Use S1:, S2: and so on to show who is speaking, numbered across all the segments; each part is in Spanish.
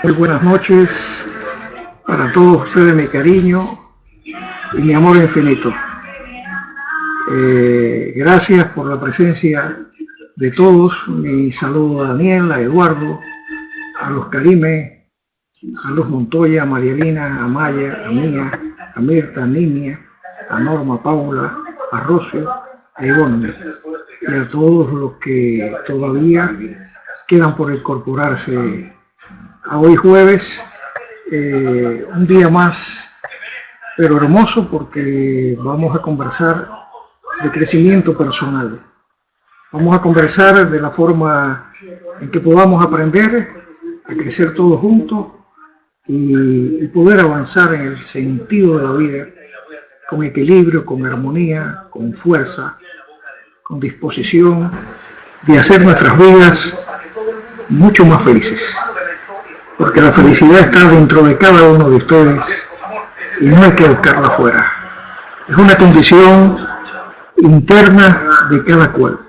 S1: Muy buenas noches para todos ustedes, mi cariño y mi amor infinito. Gracias por la presencia de todos. Mi saludo a Daniel, a Eduardo, a los Karime, a Luz Montoya, a Marielina, a Maya, a Mía, a Mirta, a Nimia, a Norma, a Paula, a Rocio, a Ivonne y a todos los que todavía quedan por incorporarse a hoy jueves, un día más, pero hermoso, porque vamos a conversar de crecimiento personal. Vamos a conversar de la forma en que podamos aprender a crecer todos juntos y poder avanzar en el sentido de la vida con equilibrio, con armonía, con fuerza, con disposición de hacer nuestras vidas mucho más felices. Porque la felicidad está dentro de cada uno de ustedes y no hay que buscarla afuera. Es una condición interna de cada cual.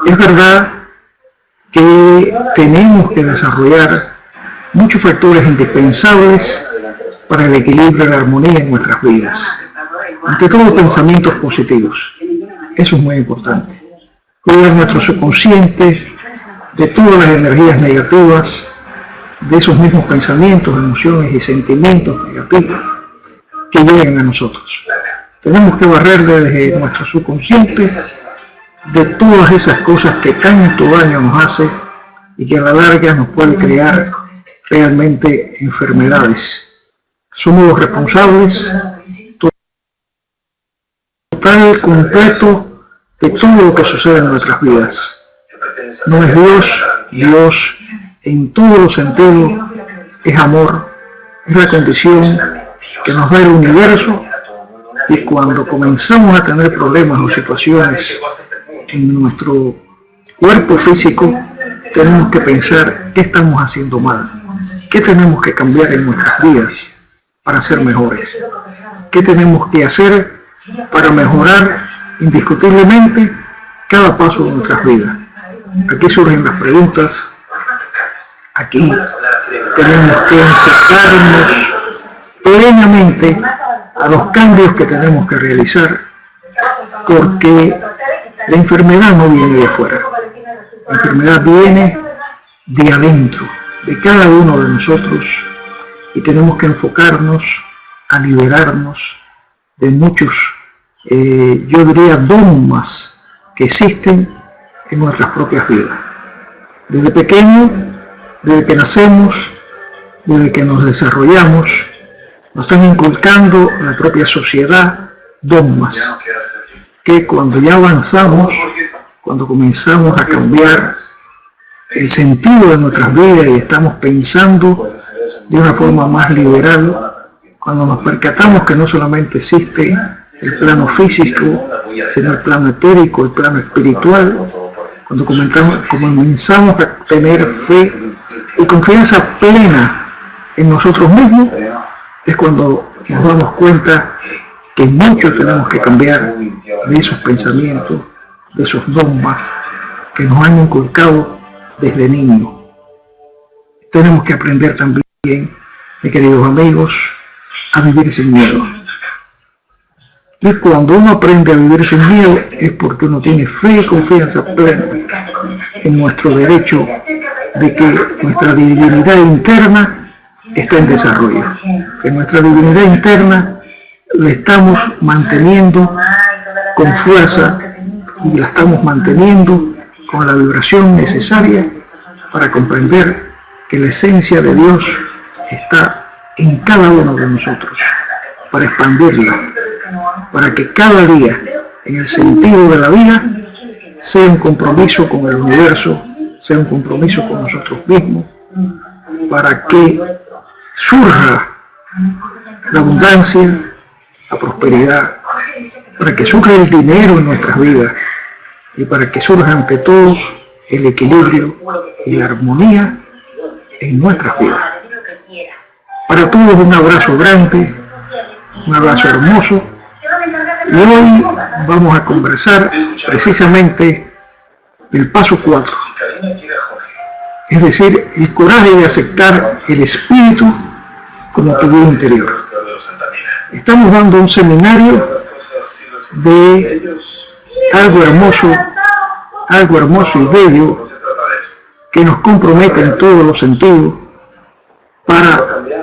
S1: Es verdad que tenemos que desarrollar muchos factores indispensables para el equilibrio y la armonía en nuestras vidas. Ante todo, pensamientos positivos. Eso es muy importante. Cuidar nuestro subconsciente de todas las energías negativas, de esos mismos pensamientos, emociones y sentimientos negativos que llegan a nosotros. Tenemos que barrer desde nuestro subconsciente de todas esas cosas que tanto daño nos hace y que a la larga nos puede crear realmente enfermedades. Somos los responsables total, completo de todo lo que sucede en nuestras vidas. No es Dios. Dios en todos los sentidos es amor, es la condición que nos da el universo, y cuando comenzamos a tener problemas o situaciones en nuestro cuerpo físico, tenemos que pensar qué estamos haciendo mal, qué tenemos que cambiar en nuestras vidas para ser mejores, qué tenemos que hacer para mejorar indiscutiblemente cada paso de nuestras vidas. Aquí surgen las preguntas. Aquí tenemos que enfocarnos plenamente a los cambios que tenemos que realizar, porque la enfermedad no viene de afuera. La enfermedad viene de adentro, de cada uno de nosotros, y tenemos que enfocarnos a liberarnos de muchos, yo diría, dogmas que existen en nuestras propias vidas. Desde pequeño, desde que nacemos, desde que nos desarrollamos, nos están inculcando la propia sociedad dogmas que cuando ya avanzamos, cuando comenzamos a cambiar el sentido de nuestras vidas y estamos pensando de una forma más liberal, cuando nos percatamos que no solamente existe el plano físico, sino el plano etérico, el plano espiritual, cuando comenzamos a tener fe y confianza plena en nosotros mismos, es cuando nos damos cuenta que mucho tenemos que cambiar de esos pensamientos, de esos dogmas que nos han inculcado desde niños. Tenemos que aprender también, mis queridos amigos, a vivir sin miedo. Y cuando uno aprende a vivir sin miedo es porque uno tiene fe y confianza plena en nuestro derecho de que nuestra divinidad interna está en desarrollo, que nuestra divinidad interna la estamos manteniendo con fuerza y la estamos manteniendo con la vibración necesaria para comprender que la esencia de Dios está en cada uno de nosotros, para expandirla, para que cada día, en el sentido de la vida, sea un compromiso con el universo, sea un compromiso con nosotros mismos, para que surja la abundancia, la prosperidad, para que surja el dinero en nuestras vidas y para que surja ante todo el equilibrio y la armonía en nuestras vidas. Para todos un abrazo grande, un abrazo hermoso, y hoy vamos a conversar precisamente del paso 4. es decir, el coraje de aceptar el espíritu como tu vida interior. Estamos dando un seminario de algo hermoso y bello que nos compromete en todos los sentidos,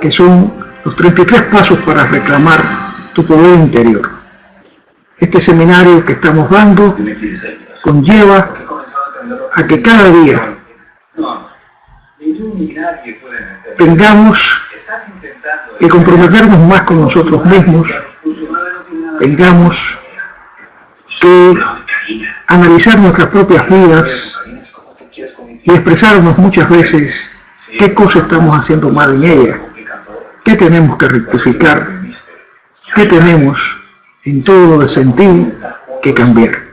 S1: que son los 33 pasos para reclamar tu poder interior. Este seminario que estamos dando conlleva a que cada día tengamos que comprometernos más con nosotros mismos, tengamos que analizar nuestras propias vidas y expresarnos muchas veces qué cosas estamos haciendo mal en ellas, qué tenemos que rectificar, qué tenemos en todo el sentido que cambiar.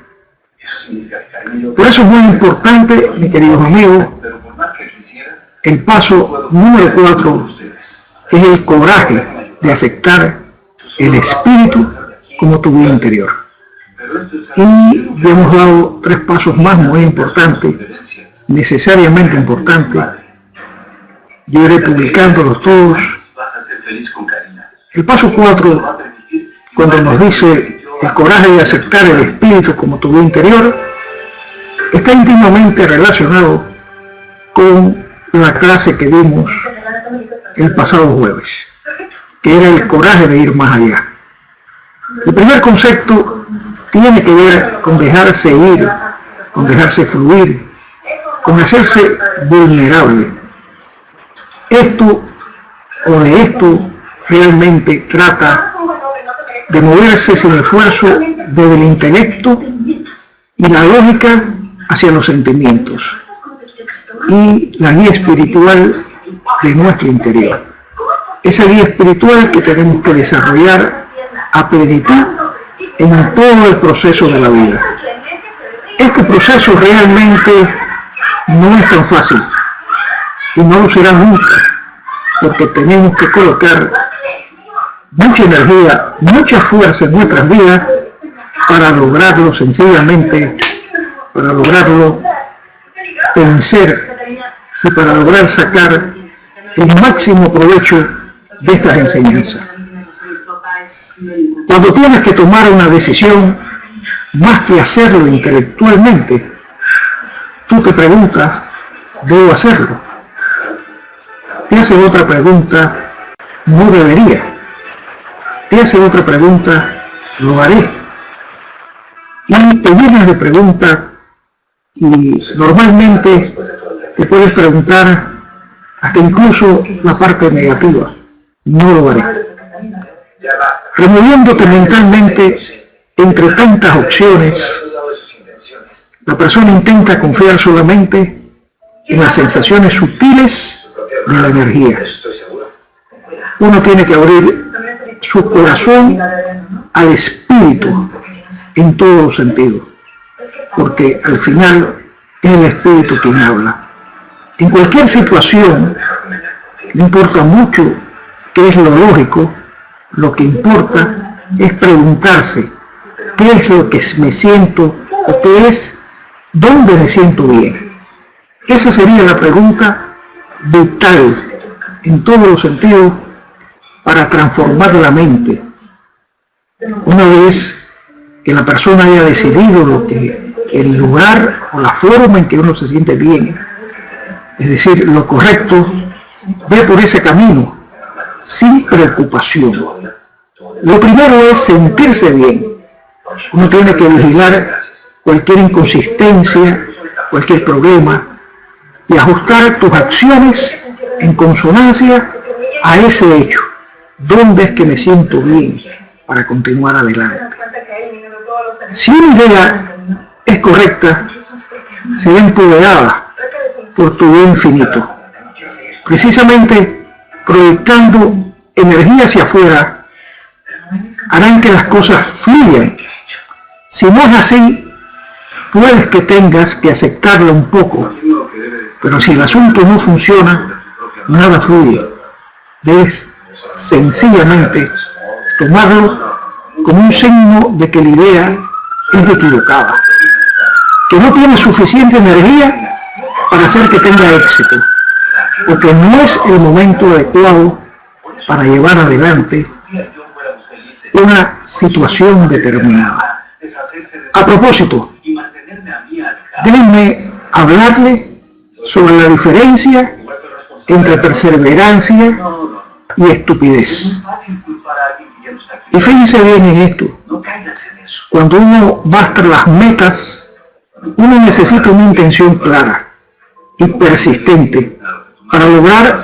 S1: Por eso es muy importante, mis queridos amigos, el paso número 4, que es el coraje de aceptar el espíritu como tu vida interior. Y ya hemos dado 3 pasos más muy importantes, necesariamente importantes. Yo iré publicándolos todos. El paso 4, cuando nos dice el coraje de aceptar el espíritu como tu vida interior, está íntimamente relacionado con la clase que dimos el pasado jueves, que era el coraje de ir más allá. El primer concepto tiene que ver con dejarse ir, con dejarse fluir, con hacerse vulnerable. De esto realmente trata de moverse sin esfuerzo desde el intelecto y la lógica hacia los sentimientos y la guía espiritual de nuestro interior. Esa guía espiritual que tenemos que desarrollar a plenitud en todo el proceso de la vida. Este proceso realmente no es tan fácil y no lo será nunca, porque tenemos que colocar mucha energía, mucha fuerza en nuestras vidas para lograrlo sencillamente, para lograrlo vencer y para lograr sacar el máximo provecho de estas enseñanzas. Cuando tienes que tomar una decisión, más que hacerlo intelectualmente, tú te preguntas, ¿debo hacerlo? Te haces otra pregunta, no debería. Te haces otra pregunta, lo haré. Y te llenas de preguntas y normalmente te puedes preguntar hasta incluso la parte negativa, no lo haré. Removiéndote mentalmente entre tantas opciones, la persona intenta confiar solamente en las sensaciones sutiles de la energía. Uno tiene que abrir su corazón al espíritu en todos los sentidos, porque al final es el espíritu quien habla. En cualquier situación, no importa mucho qué es lo lógico, lo que importa es preguntarse qué es lo que me siento o qué es dónde me siento bien. Esa sería la pregunta vital en todos los sentidos para transformar la mente. Una vez que la persona haya decidido el lugar o la forma en que uno se siente bien, es decir, lo correcto, ve por ese camino sin preocupación. Lo primero es sentirse bien. Uno tiene que vigilar cualquier inconsistencia, cualquier problema y ajustar tus acciones en consonancia a ese hecho. ¿Dónde es que me siento bien para continuar adelante? Si una idea es correcta, será empoderada por tu yo infinito. Precisamente proyectando energía hacia afuera, harán que las cosas fluyan. Si no es así, puedes que tengas que aceptarlo un poco, pero si el asunto no funciona, nada fluye. Debes sencillamente tomarlo como un signo de que la idea es equivocada, que no tiene suficiente energía para hacer que tenga éxito, o que no es el momento adecuado para llevar adelante una situación determinada. A propósito, déjenme hablarle sobre la diferencia entre perseverancia y estupidez. Y fíjense bien en esto. Cuando uno va tras las metas, uno necesita una intención clara y persistente para lograr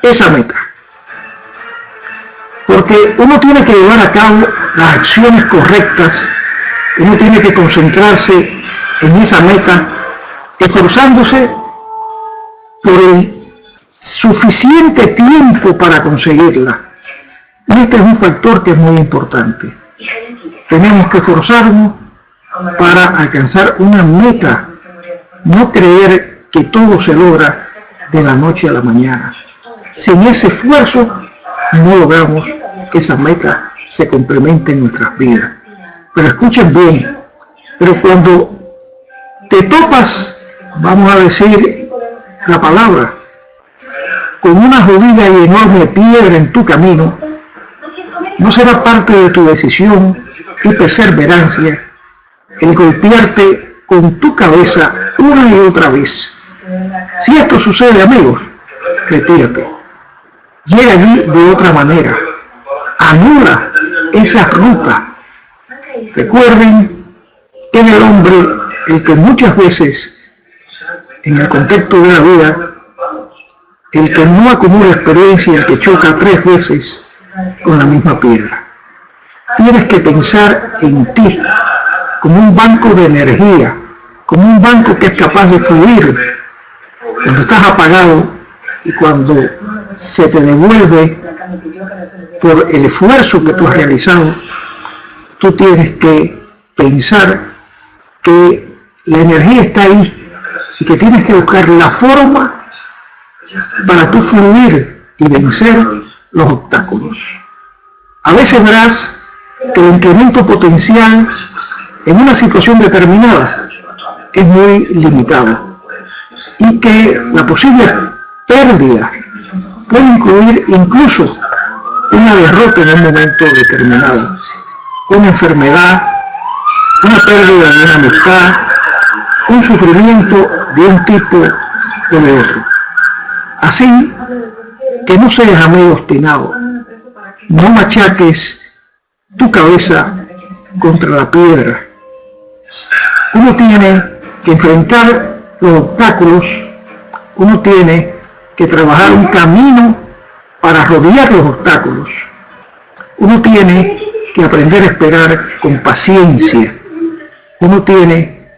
S1: esa meta. Porque uno tiene que llevar a cabo las acciones correctas, uno tiene que concentrarse en esa meta, esforzándose por el suficiente tiempo para conseguirla. Y este es un factor que es muy importante. Tenemos que esforzarnos para alcanzar una meta, no creer que todo se logra de la noche a la mañana. Sin ese esfuerzo no logramos que esa meta se complemente en nuestras vidas. Pero escuchen bien, pero cuando te topas, vamos a decir la palabra, con una jodida y enorme piedra en tu camino, no será parte de tu decisión y perseverancia el golpearte con tu cabeza una y otra vez. Si esto sucede, amigos, retírate. Llega allí de otra manera. Anula esa ruta. Recuerden que es el hombre el que muchas veces, en el contexto de la vida, el que no acumula experiencia, el que choca 3 veces con la misma piedra. Tienes que pensar en ti como un banco de energía, como un banco que es capaz de fluir cuando estás apagado y cuando se te devuelve por el esfuerzo que tú has realizado. Tú tienes que pensar que la energía está ahí y que tienes que buscar la forma para tú fluir y vencer los obstáculos. A veces verás que el incremento potencial en una situación determinada es muy limitado y que la posible pérdida puede incluir incluso una derrota en un momento determinado, una enfermedad, una pérdida de una amistad, un sufrimiento de un tipo o de otro. Así que no seas amigo obstinado, no machaques tu cabeza contra la piedra. Uno tiene que enfrentar los obstáculos, uno tiene que trabajar un camino para rodear los obstáculos. Uno tiene que aprender a esperar con paciencia. Uno tiene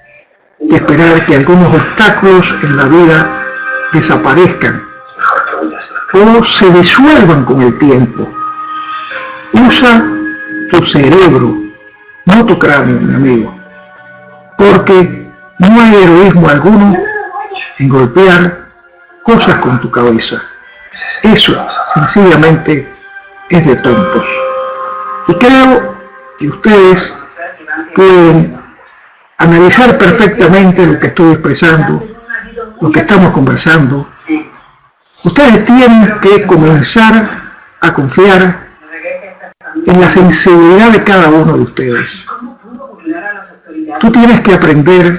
S1: que esperar que algunos obstáculos en la vida desaparezcan o se disuelvan con el tiempo. Usa tu cerebro, no tu cráneo, mi amigo, porque no hay heroísmo alguno en golpear cosas con tu cabeza. Eso sencillamente es de tontos. Y creo que ustedes pueden analizar perfectamente lo que estoy expresando, lo que estamos conversando. Ustedes tienen que comenzar a confiar en la sensibilidad de cada uno de ustedes. Tú tienes que aprender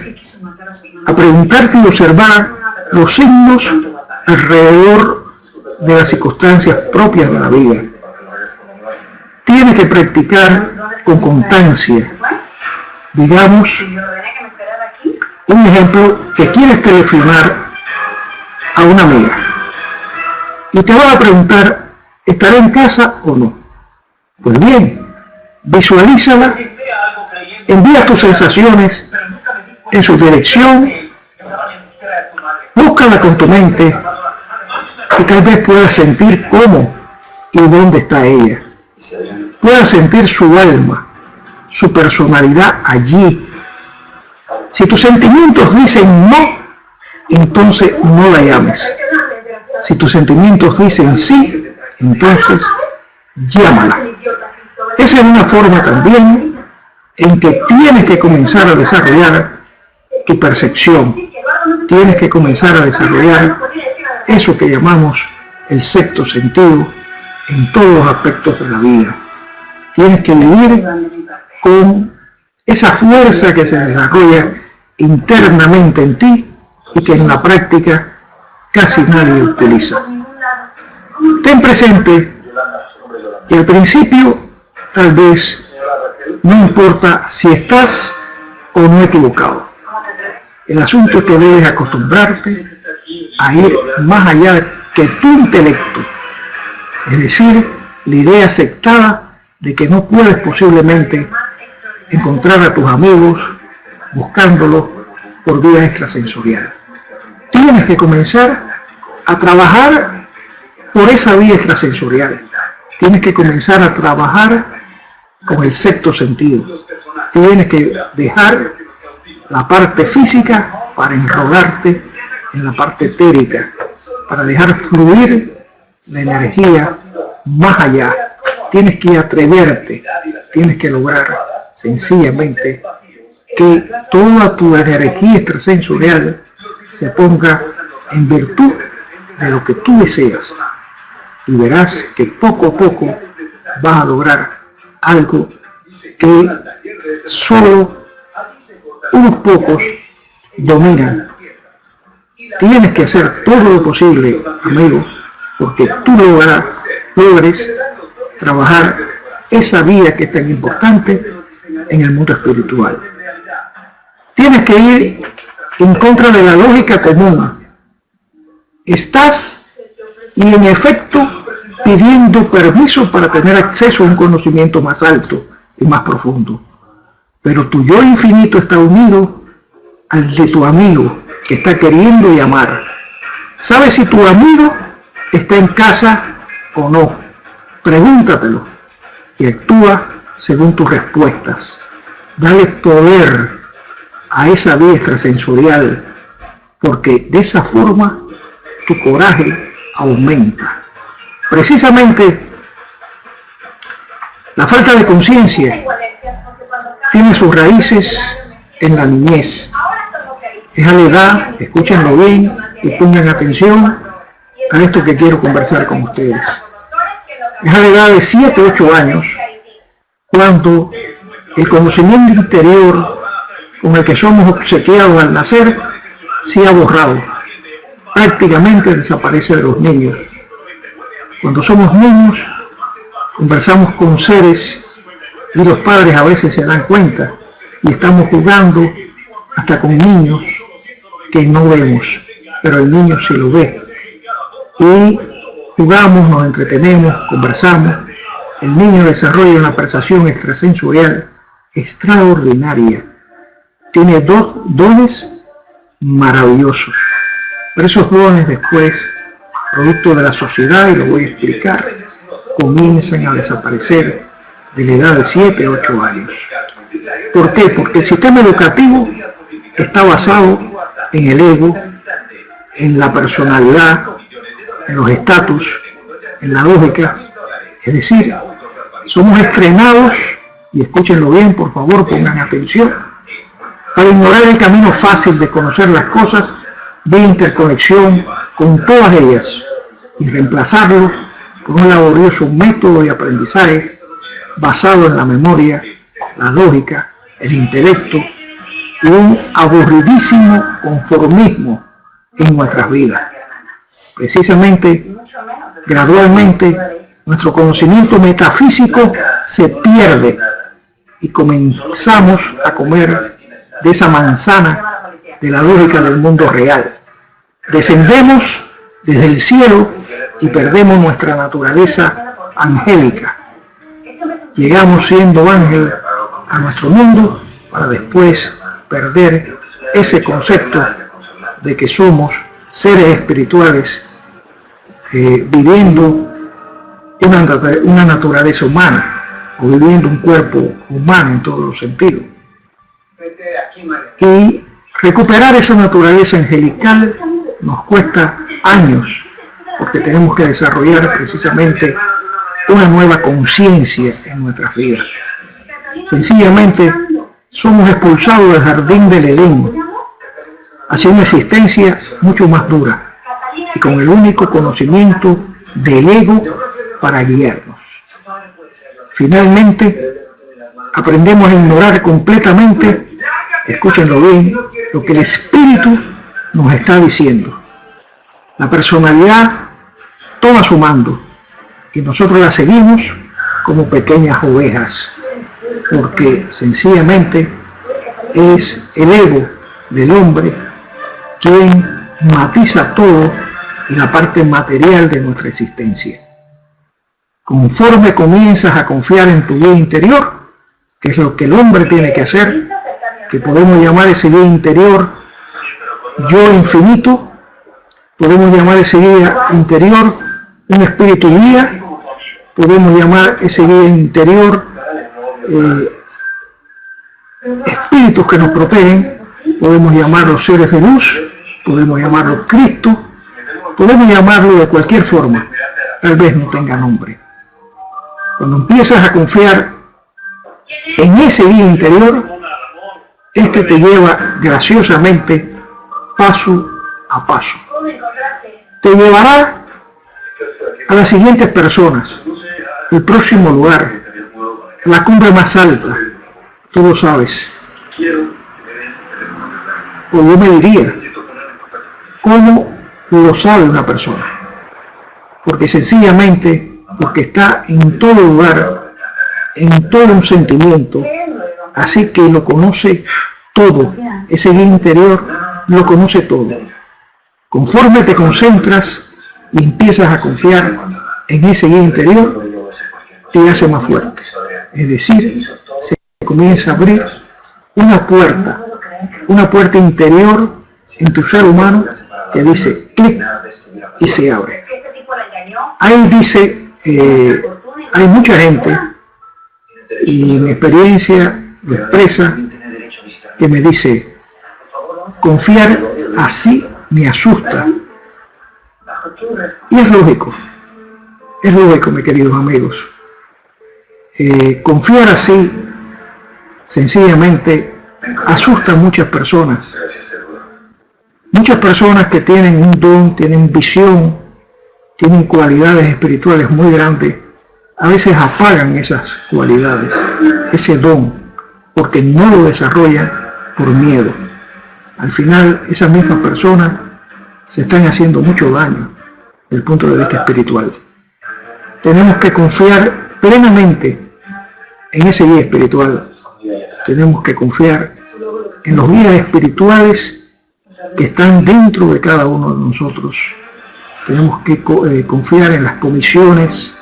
S1: a preguntarte y observar los signos alrededor de las circunstancias propias de la vida. Tienes que practicar con constancia. Digamos, un ejemplo, que quieres telefonar a una amiga y te vas a preguntar, ¿estará en casa o no? Pues bien, visualízala, envía tus sensaciones en su dirección, búscala con tu mente y tal vez puedas sentir cómo y dónde está ella. Puedas sentir su alma, su personalidad allí. Si tus sentimientos dicen no, entonces no la llames. Si tus sentimientos dicen sí, entonces llámala. Esa es una forma también en que tienes que comenzar a desarrollar tu percepción. tienes que comenzar a desarrollar eso que llamamos el sexto sentido en todos los aspectos de la vida. Tienes que vivir con esa fuerza que se desarrolla internamente en ti y que en la práctica casi nadie utiliza. Ten presente que al principio tal vez no importa si estás o no equivocado. El asunto es que debes acostumbrarte a ir más allá que tu intelecto, es decir, la idea aceptada de que no puedes posiblemente encontrar a tus amigos buscándolos por vía extrasensorial. Tienes que comenzar a trabajar por esa vía extrasensorial. Tienes que comenzar a trabajar con el sexto sentido. Tienes que dejar la parte física para enrolarte en la parte etérica, para dejar fluir la energía más allá. Tienes que atreverte, tienes que lograr sencillamente que toda tu energía extrasensorial se ponga en virtud de lo que tú deseas, y verás que poco a poco vas a lograr algo que solo unos pocos dominan. Tienes que hacer todo lo posible, amigos, porque tú logres trabajar esa vía que es tan importante en el mundo espiritual. Tienes que ir en contra de la lógica común. Estás, y en efecto, pidiendo permiso para tener acceso a un conocimiento más alto y más profundo. Pero tu yo infinito está unido al de tu amigo, que está queriendo llamar. ¿Sabes si tu amigo está en casa o no? Pregúntatelo y actúa según tus respuestas. Dale poder a esa vía extrasensorial, porque de esa forma tu coraje aumenta. Precisamente la falta de conciencia tiene sus raíces en la niñez. Es a la edad, escúchenlo bien y pongan atención a esto que quiero conversar con ustedes. Es a la edad de 7, 8 años, cuando el conocimiento interior con el que somos obsequiados al nacer se ha borrado. Prácticamente desaparece de los niños. Cuando somos niños, conversamos con seres y los padres a veces se dan cuenta y estamos jugando hasta con niños que no vemos, pero el niño sí lo ve. Y jugamos, nos entretenemos, conversamos. El niño desarrolla una percepción extrasensorial extraordinaria. Tiene dos dones maravillosos. Pero esos dones después, producto de la sociedad, y lo voy a explicar, comienzan a desaparecer de la edad de 7 a 8 años. ¿Por qué? Porque el sistema educativo está basado en el ego, en la personalidad, en los estatus, en la lógica. Es decir, somos estrenados, y escúchenlo bien, por favor, pongan atención, para ignorar el camino fácil de conocer las cosas de interconexión con todas ellas y reemplazarlo por un laborioso método de aprendizaje basado en la memoria, la lógica, el intelecto y un aburridísimo conformismo en nuestras vidas. Precisamente, gradualmente, nuestro conocimiento metafísico se pierde y comenzamos a comer de esa manzana de la lógica del mundo real. Descendemos desde el cielo y perdemos nuestra naturaleza angélica. Llegamos siendo ángel a nuestro mundo para después perder ese concepto de que somos seres espirituales viviendo una naturaleza humana o viviendo un cuerpo humano en todos los sentidos. Y recuperar esa naturaleza angelical nos cuesta años, porque tenemos que desarrollar precisamente una nueva conciencia en nuestras vidas. Sencillamente somos expulsados del jardín del Edén hacia una existencia mucho más dura y con el único conocimiento del ego para guiarnos. Finalmente, aprendemos a ignorar completamente, escúchenlo bien, lo que el espíritu nos está diciendo. La personalidad toma su mando y nosotros la seguimos como pequeñas ovejas, porque sencillamente es el ego del hombre quien matiza todo en la parte material de nuestra existencia. Conforme comienzas a confiar en tu guía interior, que es lo que el hombre tiene que hacer, que podemos llamar ese guía interior yo infinito, podemos llamar ese guía interior un espíritu guía, podemos llamar ese guía interior espíritus que nos protegen, podemos llamarlos seres de luz, podemos llamarlos Cristo, podemos llamarlo de cualquier forma, tal vez no tenga nombre. Cuando empiezas a confiar en ese guía interior, este te lleva graciosamente paso a paso. Te llevará a las siguientes personas, el próximo lugar, la cumbre más alta, tú lo sabes. O yo me diría, ¿cómo lo sabe una persona? Porque sencillamente, porque está en todo lugar, en todo un sentimiento, así que lo conoce todo, ese guía interior lo conoce todo. Conforme te concentras y empiezas a confiar en ese guía interior, te hace más fuerte. Es decir, se comienza a abrir una puerta interior en tu ser humano que dice clic y se abre. Ahí dice, hay mucha gente, y mi experiencia lo expresa, que me dice, confiar así me asusta. Y es lógico, mis queridos amigos. Confiar así, sencillamente, asusta a muchas personas. Muchas personas que tienen un don, tienen visión, tienen cualidades espirituales muy grandes, a veces apagan esas cualidades, ese don, porque no lo desarrollan por miedo. Al final, esas mismas personas se están haciendo mucho daño desde el punto de vista espiritual. Tenemos que confiar plenamente en ese guía espiritual. Tenemos que confiar en los guías espirituales que están dentro de cada uno de nosotros. Tenemos que confiar en las comisiones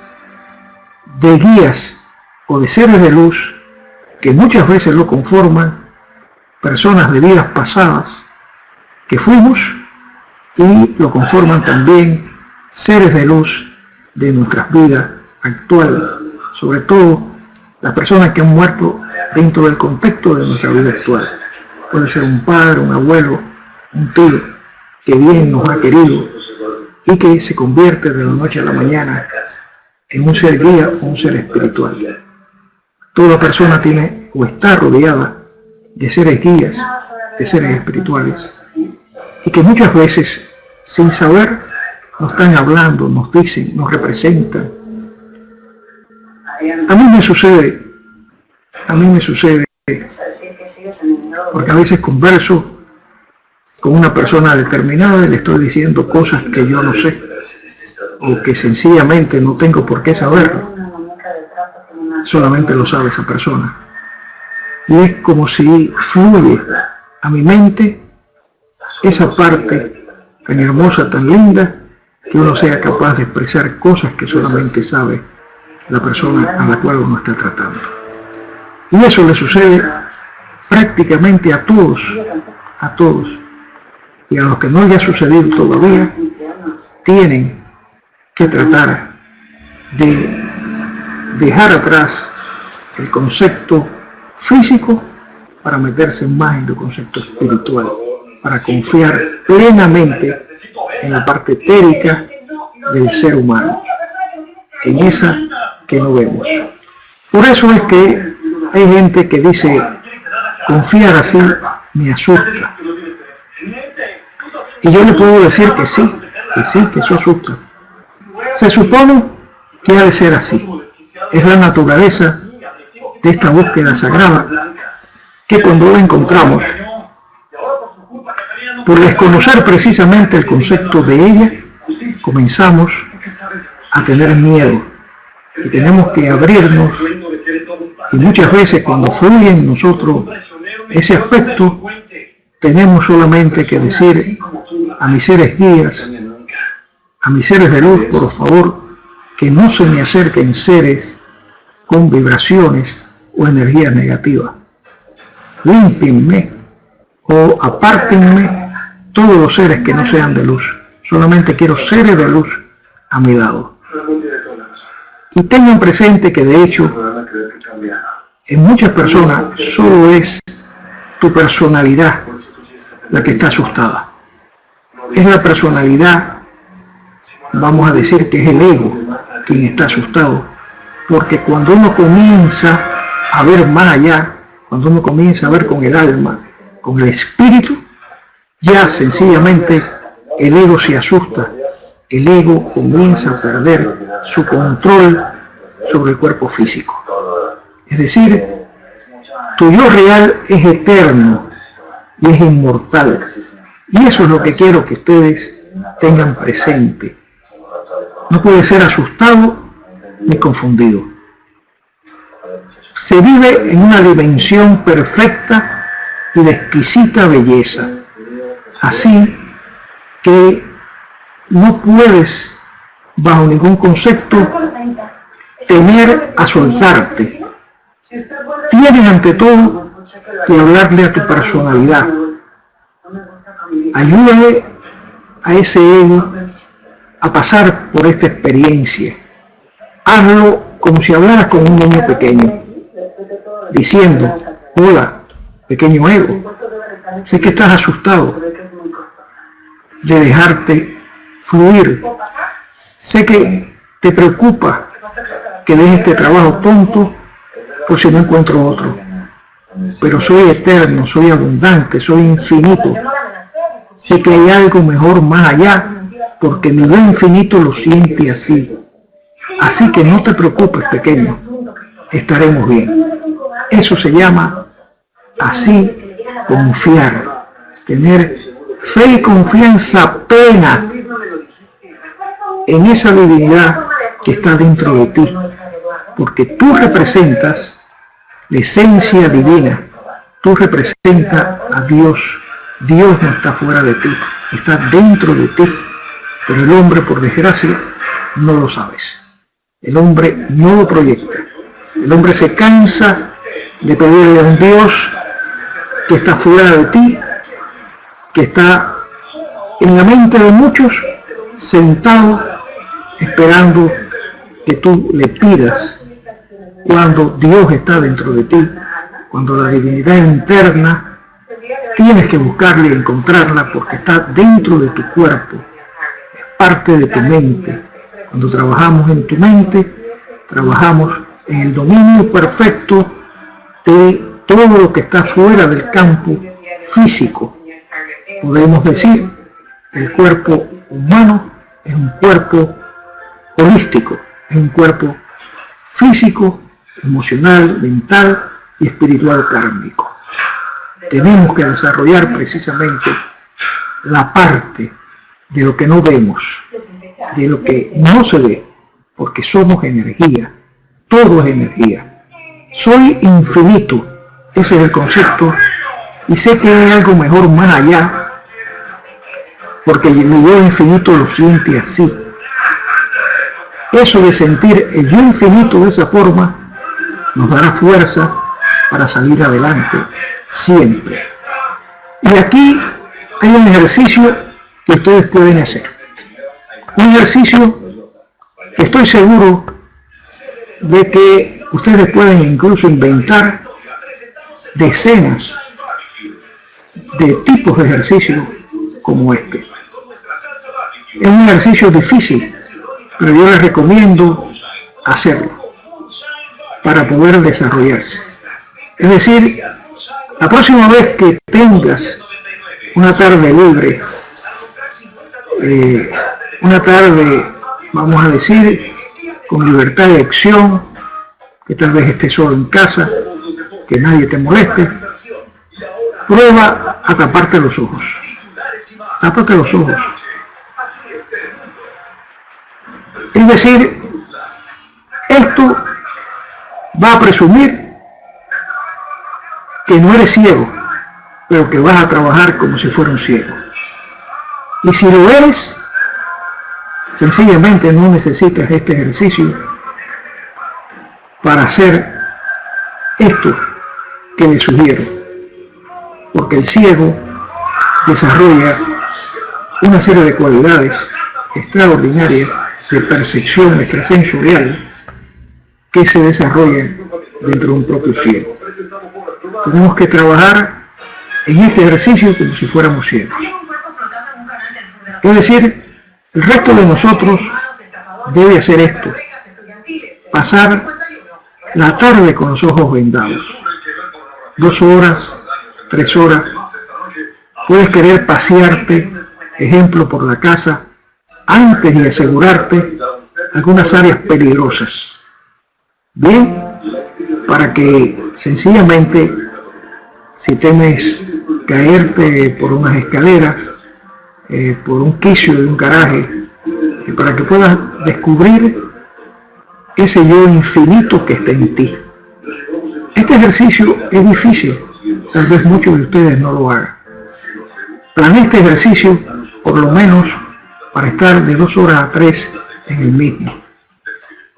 S1: de guías o de seres de luz que muchas veces lo conforman, personas de vidas pasadas que fuimos, y lo conforman también seres de luz de nuestras vidas actuales, sobre todo las personas que han muerto dentro del contexto de nuestra vida actual. Puede ser un padre, un abuelo, un tío que bien nos ha querido y que se convierte de la noche a la mañana en un ser guía o un ser espiritual. Toda persona tiene o está rodeada de seres guías, de seres espirituales, y que muchas veces, sin saber, nos están hablando, nos dicen, nos representan. A mí me sucede, porque a veces converso con una persona determinada y le estoy diciendo cosas que yo no sé, o que sencillamente no tengo por qué saberlo. Solamente lo sabe esa persona. Y es como si fluye a mi mente esa parte tan hermosa, tan linda, que uno sea capaz de expresar cosas que solamente sabe la persona a la cual uno está tratando. Y eso le sucede prácticamente a todos. Y a los que no le ha sucedido todavía, tienen que tratar de dejar atrás el concepto físico para meterse más en el concepto espiritual, para confiar plenamente en la parte etérica del ser humano, en esa que no vemos. Por eso es que hay gente que dice, confiar así me asusta. Y yo le puedo decir que sí, que eso asusta. Se supone que ha de ser así. Es la naturaleza de esta búsqueda sagrada que cuando la encontramos, por desconocer precisamente el concepto de ella, comenzamos a tener miedo y tenemos que abrirnos, y muchas veces cuando fluye en nosotros ese aspecto, tenemos solamente que decir a mis seres guías, a mis seres de luz, por favor, que no se me acerquen seres con vibraciones o energías negativas. Límpienme o apártenme todos los seres que no sean de luz. Solamente quiero seres de luz a mi lado. Y tengan presente que de hecho, en muchas personas solo es tu personalidad la que está asustada. Es la personalidad, vamos a decir que es el ego quien está asustado, porque cuando uno comienza a ver más allá, cuando uno comienza a ver con el alma, con el espíritu, ya sencillamente el ego se asusta, el ego comienza a perder su control sobre el cuerpo físico. Es decir, tu yo real es eterno y es inmortal. Y eso es lo que quiero que ustedes tengan presente. No puede ser asustado ni confundido. Se vive en una dimensión perfecta y de exquisita belleza. Así que no puedes, bajo ningún concepto, temer a soltarte. Tienes ante todo que hablarle a tu personalidad. Ayúdale a ese ego a pasar por esta experiencia. Hazlo como si hablaras con un niño pequeño, diciendo: hola, pequeño ego, sé que estás asustado de dejarte fluir. Sé que te preocupa que dejes este trabajo tonto por si no encuentro otro. Pero soy eterno, soy abundante, soy infinito. Sé que hay algo mejor más allá, porque mi yo infinito lo siente así. Así que no te preocupes, pequeño, estaremos bien. Eso se llama así confiar, tener fe y confianza plena en esa divinidad que está dentro de ti, porque tú representas la esencia divina, tú representas a Dios. Dios no está fuera de ti, está dentro de ti, pero el hombre, por desgracia, no lo sabes. El hombre no lo proyecta. El hombre se cansa de pedirle a un Dios que está fuera de ti, que está en la mente de muchos, sentado, esperando que tú le pidas, cuando Dios está dentro de ti, cuando la divinidad interna, tienes que buscarla y encontrarla porque está dentro de tu cuerpo, es parte de tu mente. Cuando trabajamos en tu mente, trabajamos en el dominio perfecto de todo lo que está fuera del campo físico. Podemos decir que el cuerpo humano es un cuerpo holístico, es un cuerpo físico, emocional, mental y espiritual kármico. Tenemos que desarrollar precisamente la parte de lo que no vemos, de lo que no se ve, porque somos energía, todo es energía. Soy infinito, ese es el concepto, y sé que hay algo mejor más allá, porque mi yo infinito lo siente así. Eso de sentir el yo infinito de esa forma nos dará fuerza para salir adelante siempre. Y aquí hay un ejercicio que ustedes pueden hacer. Un ejercicio que estoy seguro de que ustedes pueden incluso inventar decenas de tipos de ejercicios como este. Es un ejercicio difícil, pero yo les recomiendo hacerlo para poder desarrollarse. Es decir, la próxima vez que tengas una tarde libre una tarde, vamos a decir, con libertad de acción, que tal vez estés solo en casa, que nadie te moleste, prueba a taparte los ojos. Tápate los ojos. Es decir, esto va a presumir que no eres ciego, pero que vas a trabajar como si fuera un ciego. Y si lo eres, sencillamente no necesitas este ejercicio para hacer esto que le sugiero, porque el ciego desarrolla una serie de cualidades extraordinarias de percepción extrasensorial que se desarrollan dentro de un propio ciego. Tenemos que trabajar en este ejercicio como si fuéramos ciegos. Es decir, el resto de nosotros debe hacer esto: pasar la tarde con los ojos vendados, 2 horas, 3 horas. Puedes querer pasearte, ejemplo, por la casa antes de asegurarte algunas áreas peligrosas. Bien, para que sencillamente, si temes caerte por unas escaleras, por un quicio de un garaje, para que puedas descubrir ese yo infinito que está en ti. Este ejercicio es difícil, tal vez muchos de ustedes no lo hagan. Planea este ejercicio por lo menos para estar de 2 horas a 3 en el mismo.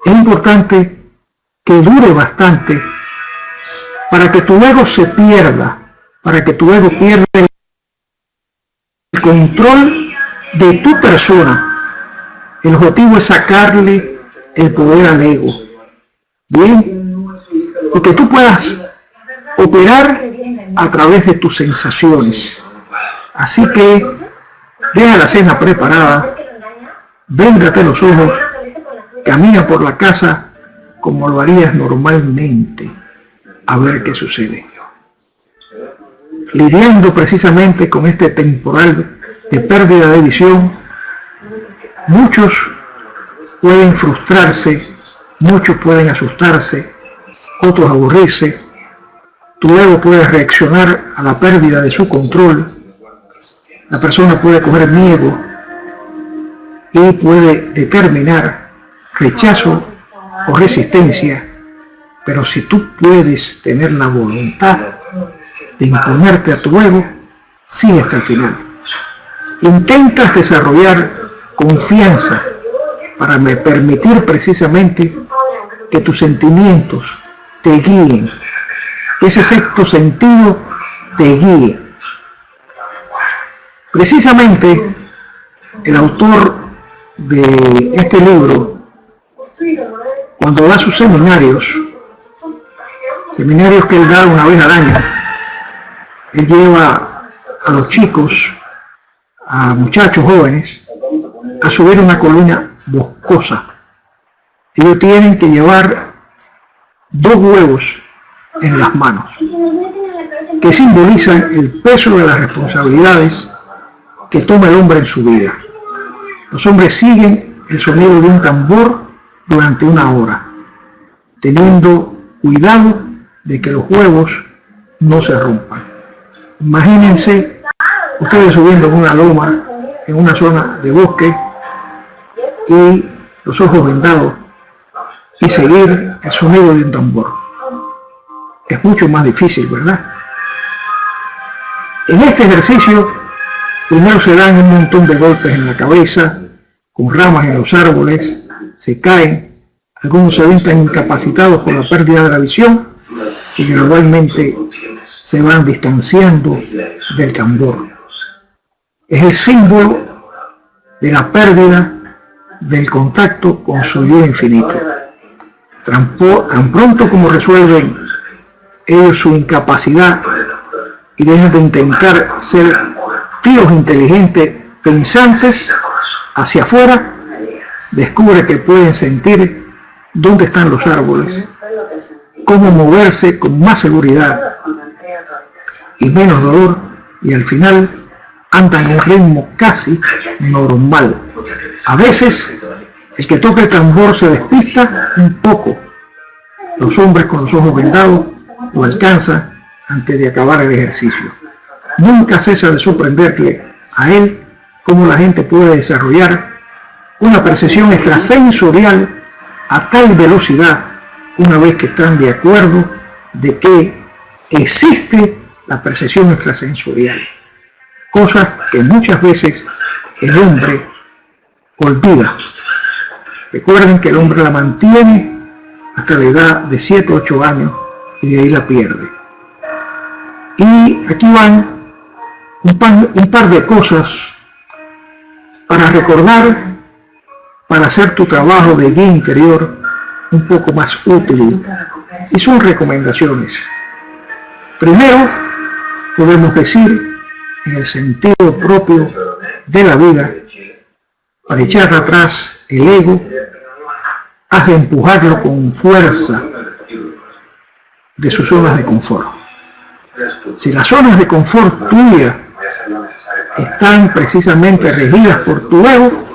S1: Es importante que dure bastante para que tu ego se pierda, para que tu ego pierda el control de tu persona. El objetivo es sacarle el poder al ego. Bien, y que tú puedas operar a través de tus sensaciones. Así que deja la cena preparada, véndate los ojos, camina por la casa como lo harías normalmente, a ver qué sucede. Lidiando precisamente con este temporal de pérdida de visión, muchos pueden frustrarse, muchos pueden asustarse, otros aburrirse. Tu ego puede reaccionar a la pérdida de su control. La persona puede coger miedo y puede determinar rechazo o resistencia, pero si tú puedes tener la voluntad de imponerte a tu ego, sigue hasta el final. Intentas desarrollar confianza para permitir precisamente que tus sentimientos te guíen, que ese sexto sentido te guíe. Precisamente el autor de este libro, cuando da sus seminarios que él da una vez al año, él lleva a los chicos, a muchachos jóvenes, a subir una colina boscosa. Ellos tienen que llevar 2 huevos en las manos, que simbolizan el peso de las responsabilidades que toma el hombre en su vida. Los hombres siguen el sonido de un tambor durante 1 hora, teniendo cuidado de que los huevos no se rompan. Imagínense ustedes subiendo en una loma, en una zona de bosque, y los ojos vendados, y seguir el sonido de un tambor. Es mucho más difícil, ¿verdad? En este ejercicio, primero se dan un montón de golpes en la cabeza, con ramas en los árboles, se caen, algunos se ven tan incapacitados por la pérdida de la visión, y gradualmente se van distanciando del tambor. Es el símbolo de la pérdida del contacto con su yo infinito. Tan pronto como resuelven ellos su incapacidad y dejan de intentar ser tíos inteligentes, pensantes, hacia afuera, descubre que pueden sentir dónde están los árboles, cómo moverse con más seguridad y menos dolor, y al final andan a un ritmo casi normal. A veces el que toca el tambor se despista un poco. Los hombres con los ojos vendados lo alcanzan antes de acabar el ejercicio. Nunca cesa de sorprenderle a él cómo la gente puede desarrollar una percepción extrasensorial a tal velocidad una vez que están de acuerdo de que existe la percepción extrasensorial, cosas que muchas veces el hombre olvida. Recuerden que el hombre la mantiene hasta la edad de 7 o 8 años y de ahí la pierde. Y aquí van un par de cosas para recordar, para hacer tu trabajo de guía interior un poco más útil. Y son recomendaciones. Primero, podemos decir, en el sentido propio de la vida, para echar atrás el ego, has de empujarlo con fuerza de sus zonas de confort. Si las zonas de confort tuya están precisamente regidas por tu ego,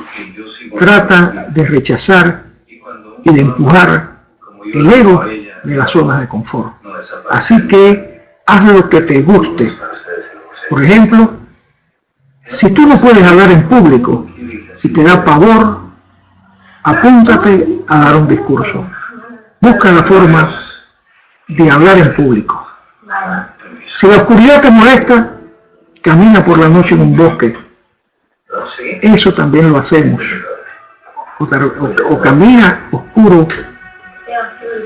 S1: trata de rechazar y de empujar el ego de las zonas de confort. Así que haz lo que te guste. Por ejemplo, si tú no puedes hablar en público y te da pavor, apúntate a dar un discurso. Busca la forma de hablar en público. Si la oscuridad te molesta, camina por la noche en un bosque. Eso también lo hacemos. O camina oscuro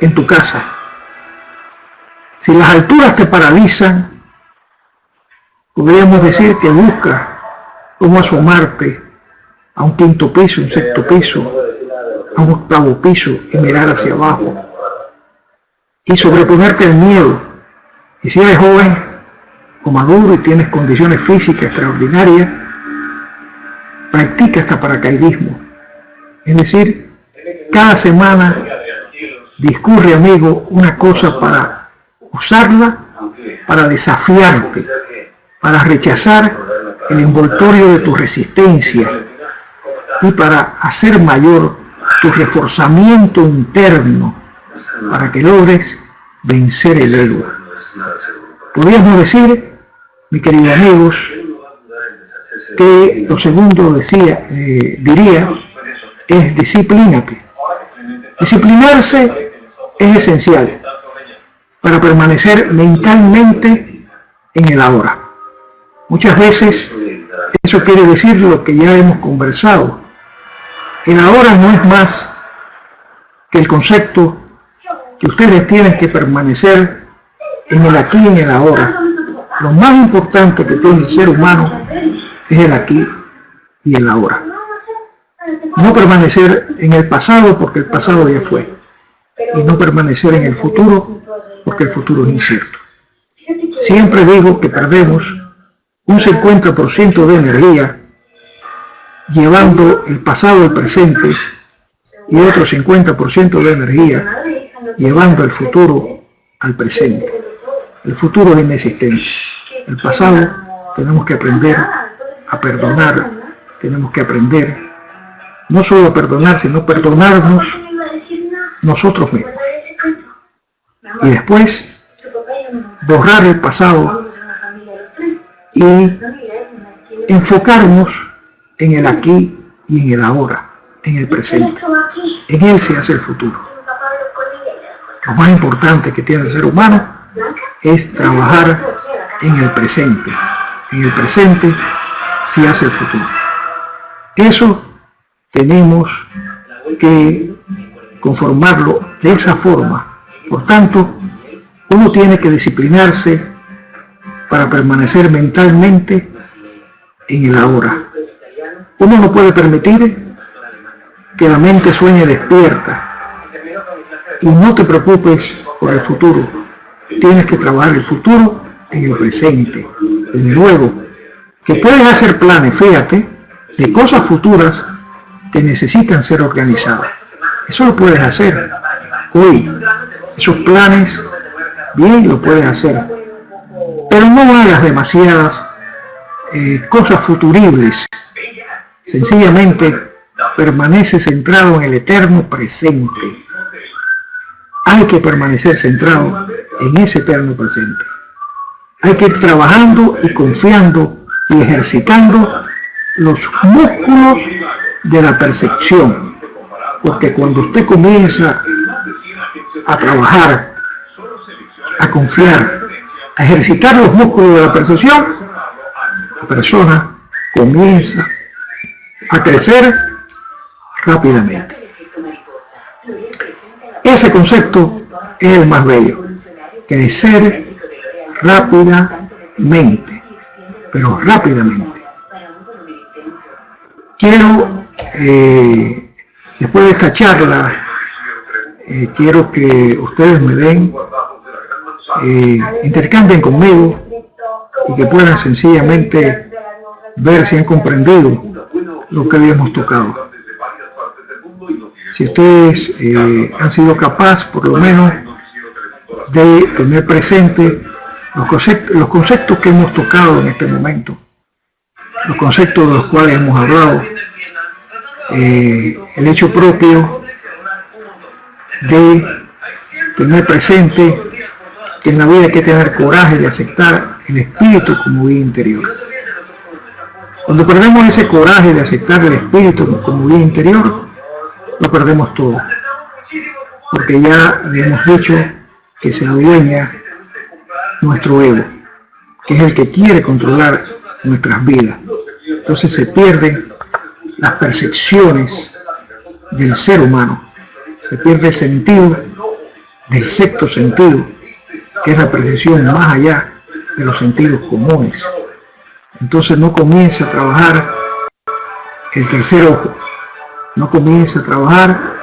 S1: en tu casa. Si las alturas te paralizan, podríamos decir que busca cómo asomarte a un quinto piso, un sexto piso, a un octavo piso y mirar hacia abajo y sobreponerte al miedo. Y si eres joven o maduro y tienes condiciones físicas extraordinarias, practica hasta paracaidismo. Es decir, cada semana discurre, amigo, una cosa para usarla, para desafiarte, para rechazar el envoltorio de tu resistencia y para hacer mayor tu reforzamiento interno para que logres vencer el ego. Podríamos decir, mis queridos amigos, que lo segundo diría es disciplínate. Disciplinarse es esencial para permanecer mentalmente en el ahora. Muchas veces eso quiere decir lo que ya hemos conversado. El ahora no es más que el concepto que ustedes tienen que permanecer en el aquí y en el ahora. Lo más importante que tiene el ser humano es el aquí y el ahora. No permanecer en el pasado porque el pasado ya fue. Y no permanecer en el futuro porque el futuro es incierto. Siempre digo que perdemos un 50% de energía llevando el pasado al presente y otro 50% de energía llevando el futuro al presente. El futuro es inexistente. El pasado tenemos que aprender a perdonar, tenemos que aprender no solo a perdonar, sino perdonarnos nosotros mismos. Y después borrar el pasado y enfocarnos en el aquí y en el ahora, en el presente. En él se hace el futuro. Lo más importante que tiene el ser humano es trabajar en el presente. En el presente se hace el futuro. Eso tenemos que conformarlo de esa forma. Por tanto, uno tiene que disciplinarse para permanecer mentalmente en el ahora. Uno no puede permitir que la mente sueñe despierta. Y no te preocupes por el futuro. Tienes que trabajar el futuro en el presente. Desde luego, que puedes hacer planes, fíjate, de cosas futuras que necesitan ser organizadas. Eso lo puedes hacer hoy. Esos planes, bien, lo puedes hacer. Pero no hagas demasiadas cosas futuribles. Sencillamente permanece centrado en el eterno presente. Hay que permanecer centrado en ese eterno presente. Hay que ir trabajando y confiando y ejercitando los músculos de la percepción. Porque cuando usted comienza a trabajar, a confiar, a ejercitar los músculos de la percepción, la persona comienza a crecer rápidamente. Ese concepto es el más bello. Crecer rápidamente, pero rápidamente. Quiero, después de esta charla, quiero que ustedes me den, intercambien conmigo y que puedan sencillamente ver si han comprendido lo que habíamos tocado. Si ustedes han sido capaces, por lo menos, de tener presente los conceptos que hemos tocado en este momento, los conceptos de los cuales hemos hablado, el hecho propio de tener presente que en la vida hay que tener coraje de aceptar el espíritu como vida interior. Cuando perdemos ese coraje de aceptar el espíritu como vida interior, lo perdemos todo, porque ya le hemos dicho que se adueña nuestro ego, que es el que quiere controlar nuestras vidas. Entonces se pierden las percepciones del ser humano, se pierde el sentido del sexto sentido, que es la percepción más allá de los sentidos comunes. Entonces no comienza a trabajar el tercer ojo, no comienza a trabajar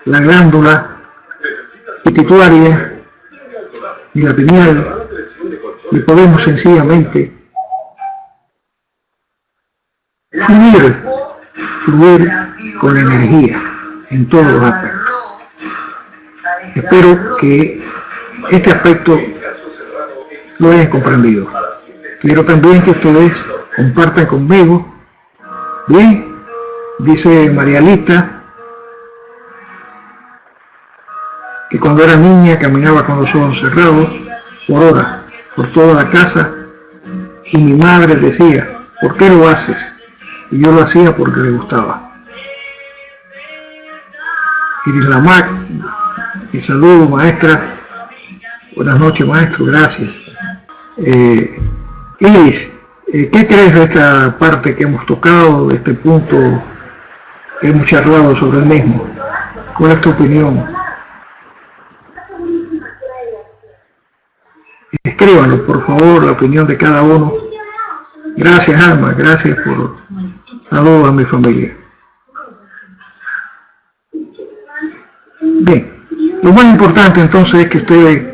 S1: la glándula pituitaria ni la pineal, y podemos sencillamente fluir con la energía en todos los aspectos. Espero que este aspecto lo hayan comprendido. Quiero también que ustedes compartan conmigo. Bien, dice María Lita que cuando era niña caminaba con los ojos cerrados por horas, por toda la casa, y mi madre decía, ¿por qué lo haces? Y yo lo hacía porque le gustaba. Iris Lamac, mi saludo, maestra. Buenas noches, maestro, gracias. Iris, ¿qué crees de esta parte que hemos tocado, de este punto que hemos charlado sobre el mismo? ¿Cuál es tu opinión? Escríbanlo, por favor, la opinión de cada uno. Gracias, Alma, gracias por saludos a mi familia. Bien, lo más importante entonces es que ustedes...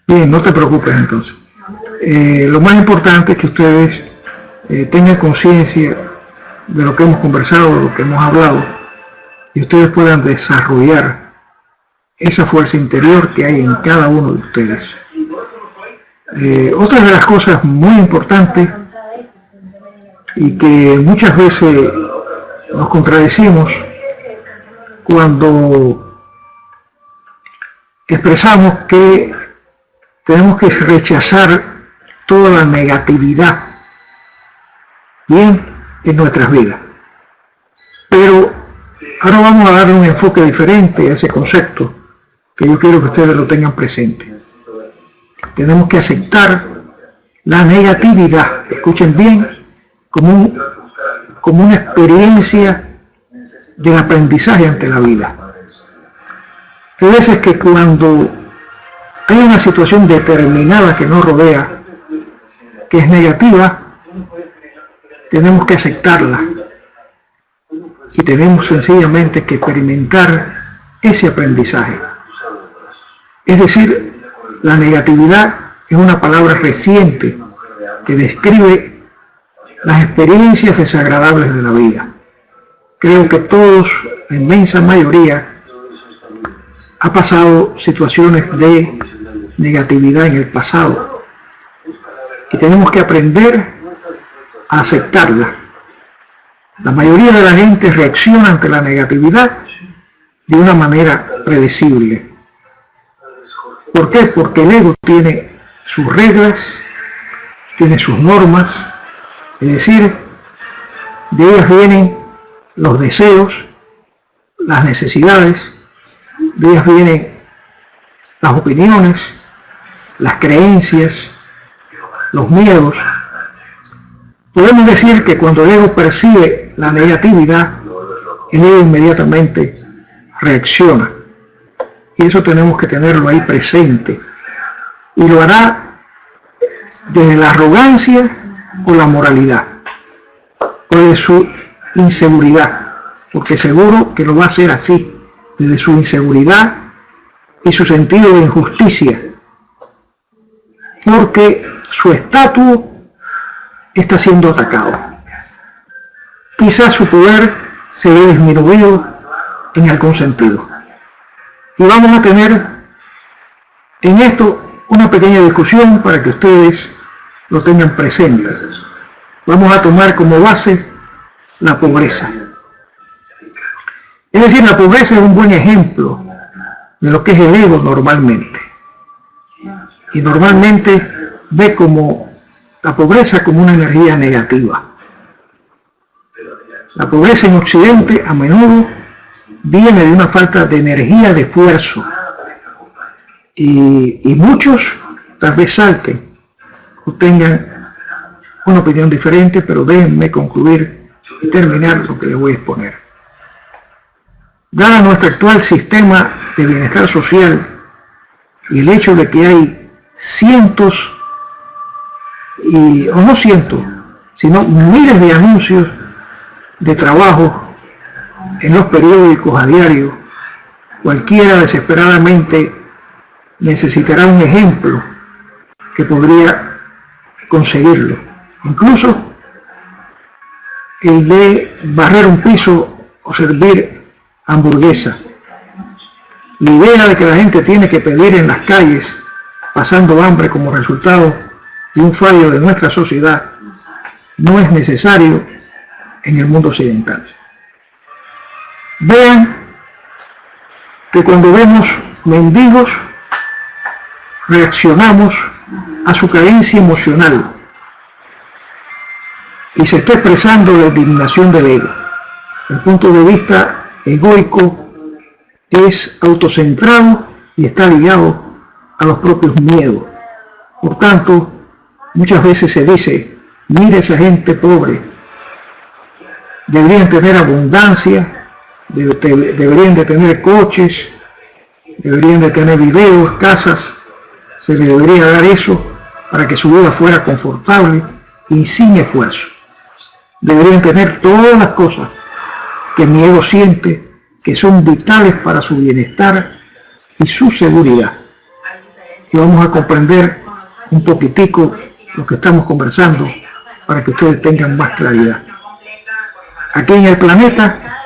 S1: Bien, no te preocupes entonces. Lo más importante es que ustedes tengan conciencia de lo que hemos conversado, de lo que hemos hablado, y ustedes puedan desarrollar esa fuerza interior que hay en cada uno de ustedes. Otra de las cosas muy importantes y que muchas veces nos contradecimos cuando expresamos que tenemos que rechazar toda la negatividad, bien, en nuestras vidas. Pero ahora vamos a darle un enfoque diferente a ese concepto, que yo quiero que ustedes lo tengan presente. Tenemos que aceptar la negatividad, escuchen bien, como una experiencia del aprendizaje ante la vida. Hay veces que cuando hay una situación determinada que nos rodea, que es negativa, tenemos que aceptarla y tenemos sencillamente que experimentar ese aprendizaje. Es decir, la negatividad es una palabra reciente que describe las experiencias desagradables de la vida. Creo que todos, la inmensa mayoría, ha pasado situaciones de negatividad en el pasado. y tenemos que aprender a aceptarla. La mayoría de la gente reacciona ante la negatividad de una manera predecible. ¿Por qué? Porque el ego tiene sus reglas, tiene sus normas, es decir, de ellas vienen los deseos, las necesidades, de ellas vienen las opiniones, las creencias, los miedos. Podemos decir que cuando el ego percibe la negatividad, el ego inmediatamente reacciona. Y eso tenemos que tenerlo ahí presente. Y lo hará desde la arrogancia o la moralidad, o de su inseguridad, porque seguro que lo va a hacer así, desde su inseguridad y su sentido de injusticia, porque su estatus está siendo atacado. Quizás su poder se ve disminuido en algún sentido. Y vamos a tener en esto una pequeña discusión para que ustedes lo tengan presente. Vamos a tomar como base la pobreza. Es decir, la pobreza es un buen ejemplo de lo que es el ego normalmente. Y normalmente ve como la pobreza como una energía negativa. La pobreza en Occidente a menudo viene de una falta de energía, de esfuerzo. Y muchos tal vez salten o tengan una opinión diferente, pero déjenme concluir y terminar lo que les voy a exponer. Dado nuestro actual sistema de bienestar social y el hecho de que hay cientos, o no cientos, sino miles de anuncios de trabajo en los periódicos a diario, cualquiera desesperadamente necesitará un ejemplo que podría conseguirlo. Incluso el de barrer un piso o servir hamburguesa. La idea de que la gente tiene que pedir en las calles pasando hambre como resultado de un fallo de nuestra sociedad no es necesario en el mundo occidental. Vean que cuando vemos mendigos reaccionamos a su carencia emocional y se está expresando la indignación del ego. El punto de vista egoico es autocentrado y está ligado a los propios miedos. Por tanto, muchas veces se dice, mira esa gente pobre, deberían tener abundancia, deberían de tener coches, deberían de tener videos, casas, se les debería dar eso para que su vida fuera confortable y sin esfuerzo. Deberían tener todas las cosas que mi ego siente que son vitales para su bienestar y su seguridad. Y vamos a comprender un poquitico lo que estamos conversando para que ustedes tengan más claridad. Aquí en el planeta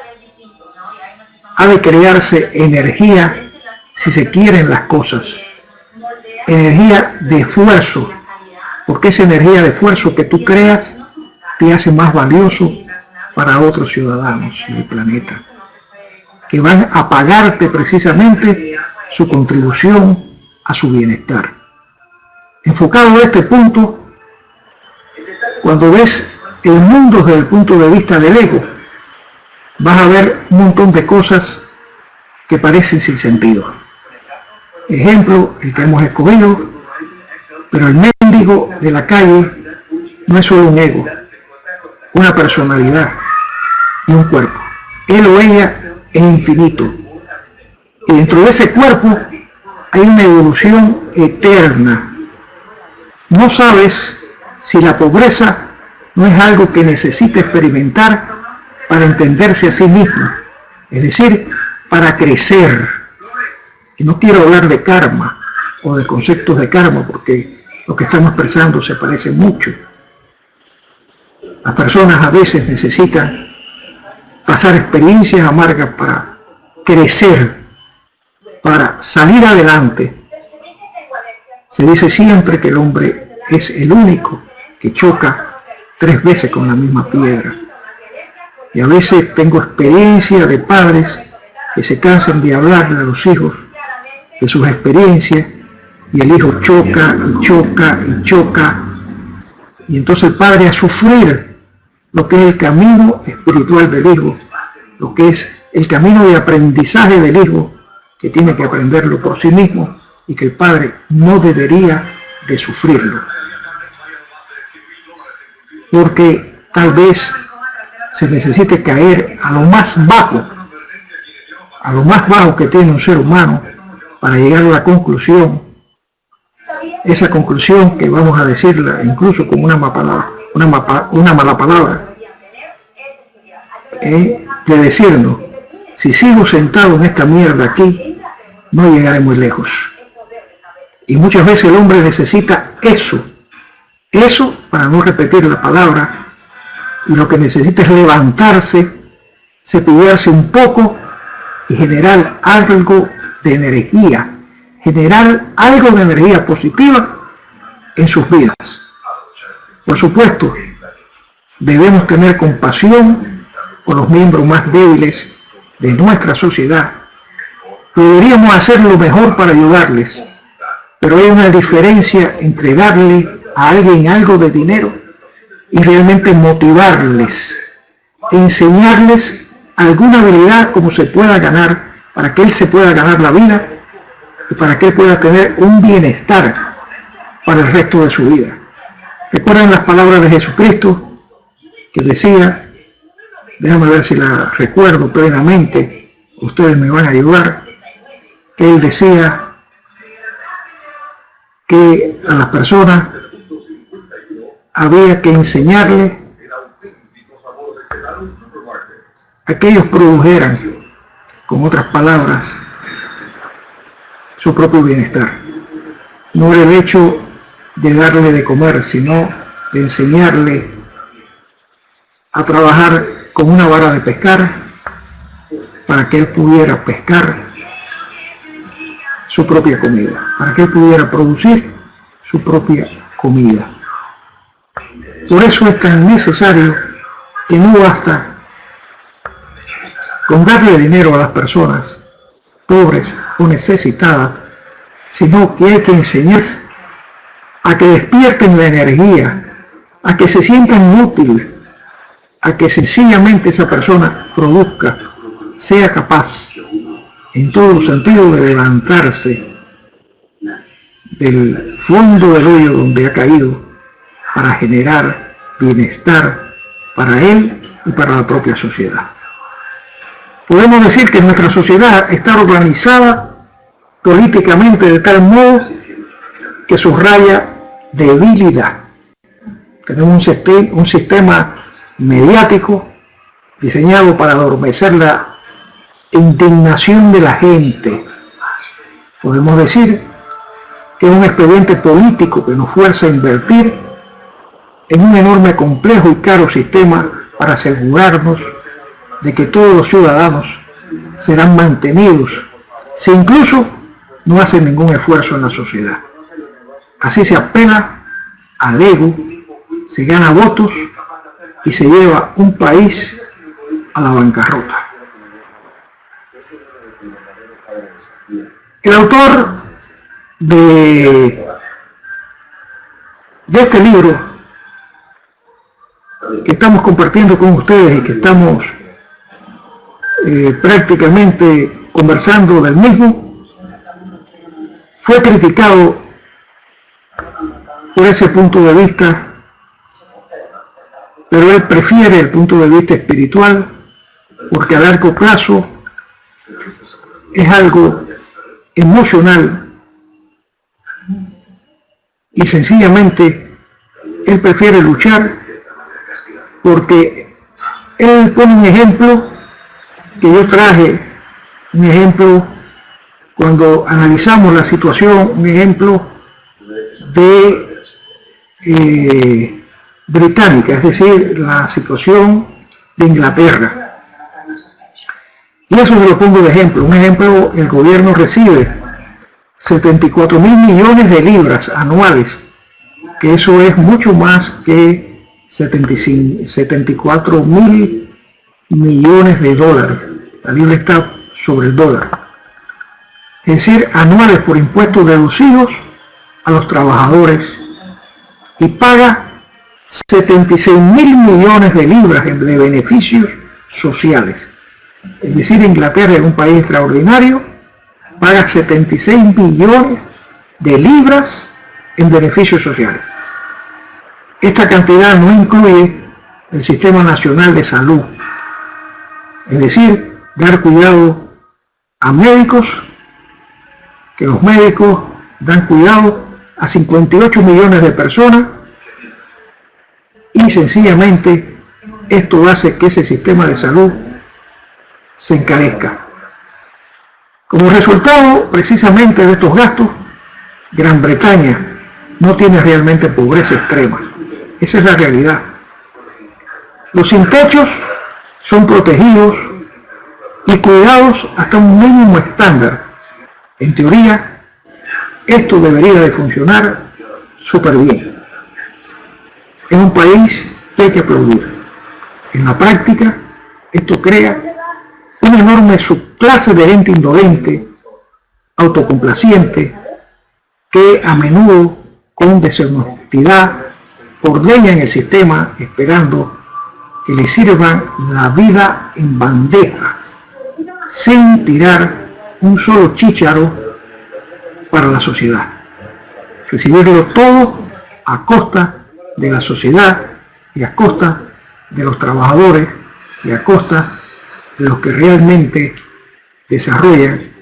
S1: ha de crearse energía si se quieren las cosas, energía de esfuerzo, porque esa energía de esfuerzo que tú creas te hace más valioso para otros ciudadanos del planeta, que van a pagarte precisamente su contribución a su bienestar. Enfocado a este punto, cuando ves el mundo desde el punto de vista del ego, vas a ver un montón de cosas que parecen sin sentido. Ejemplo, el que hemos escogido, pero el mendigo de la calle no es solo un ego, una personalidad y un cuerpo. Él o ella es infinito. Y dentro de ese cuerpo hay una evolución eterna. No sabes si la pobreza no es algo que necesita experimentar para entenderse a sí mismo, es decir, para crecer. Y no quiero hablar de karma o de conceptos de karma, porque lo que estamos expresando se parece mucho. Las personas a veces necesitan pasar experiencias amargas para crecer, para salir adelante. Se dice siempre que el hombre es el único que choca 3 veces con la misma piedra. Y a veces tengo experiencia de padres que se cansan de hablarle a los hijos de sus experiencias, y el hijo choca y choca y choca, y entonces el padre a sufrir lo que es el camino espiritual del hijo, lo que es el camino de aprendizaje del hijo, que tiene que aprenderlo por sí mismo, y que el padre no debería de sufrirlo, porque tal vez se necesite caer a lo más bajo que tiene un ser humano para llegar a la conclusión, esa conclusión que vamos a decirla incluso con una mala palabra, de decirnos: si sigo sentado en esta mierda aquí, no llegaré muy lejos. Y muchas veces el hombre necesita eso para no repetir la palabra, y lo que necesita es levantarse, cepillarse un poco y generar algo de energía, positiva en sus vidas. Por supuesto, debemos tener compasión por los miembros más débiles de nuestra sociedad. Deberíamos hacer lo mejor para ayudarles, pero hay una diferencia entre darle a alguien algo de dinero y realmente motivarles, enseñarles alguna habilidad como se pueda ganar, para que él se pueda ganar la vida y para que él pueda tener un bienestar para el resto de su vida. Recuerden las palabras de Jesucristo, que decía, déjame ver si la recuerdo plenamente, ustedes me van a ayudar, que él decía que a las personas había que enseñarle a que ellos produjeran, con otras palabras, su propio bienestar. No era el hecho de darle de comer, sino de enseñarle a trabajar con una vara de pescar para que él pudiera pescar su propia comida, para que él pudiera producir su propia comida. Por eso es tan necesario que no basta con darle dinero a las personas pobres o necesitadas, sino que hay que enseñar a que despierten la energía, a que se sientan útiles, a que sencillamente esa persona produzca, sea capaz en todos los sentidos de levantarse del fondo del hoyo donde ha caído para generar bienestar para él y para la propia sociedad. Podemos decir que nuestra sociedad está organizada políticamente de tal modo que subraya debilidad. Tenemos un sistema mediático diseñado para adormecer la indignación de la gente. Podemos decir que es un expediente político que nos fuerza a invertir en un enorme, complejo y caro sistema para asegurarnos de que todos los ciudadanos serán mantenidos, si incluso no hacen ningún esfuerzo en la sociedad. Así se apela al ego, se gana votos y se lleva un país a la bancarrota. El autor de este libro que estamos compartiendo con ustedes y que estamos prácticamente conversando del mismo, fue criticado por ese punto de vista, pero él prefiere el punto de vista espiritual, porque a largo plazo es algo emocional y sencillamente él prefiere luchar, porque él pone un ejemplo que yo traje, un ejemplo cuando analizamos la situación, un ejemplo de británica, es decir, la situación de Inglaterra. Y eso se lo pongo de ejemplo. Un ejemplo, el gobierno recibe 74.000 millones de libras anuales que eso es mucho más que 74.000 millones de dólares. La libra está sobre el dólar. Es decir, anuales por impuestos deducidos a los trabajadores, y paga 76.000 millones de libras de beneficios sociales. Es decir, Inglaterra es un país extraordinario, paga 76 millones de libras en beneficios sociales. Esta cantidad no incluye el Sistema Nacional de Salud, es decir, dar cuidado a médicos, que los médicos dan cuidado a 58 millones de personas, y sencillamente esto hace que ese sistema de salud se encarezca. Como resultado precisamente de estos gastos, Gran Bretaña no tiene realmente pobreza extrema. Esa es la realidad. Los sin techos son protegidos y cuidados hasta un mínimo estándar. En teoría, esto debería de funcionar súper bien. En un país que hay que aplaudir. En la práctica, esto crea una enorme subclase de gente indolente, autocomplaciente, que a menudo con deshonestidad ordeñan el sistema esperando que le sirvan la vida en bandeja, sin tirar un solo chícharo para la sociedad. Recibirlo todo a costa de la sociedad y a costa de los trabajadores y a costa de los que realmente desarrollan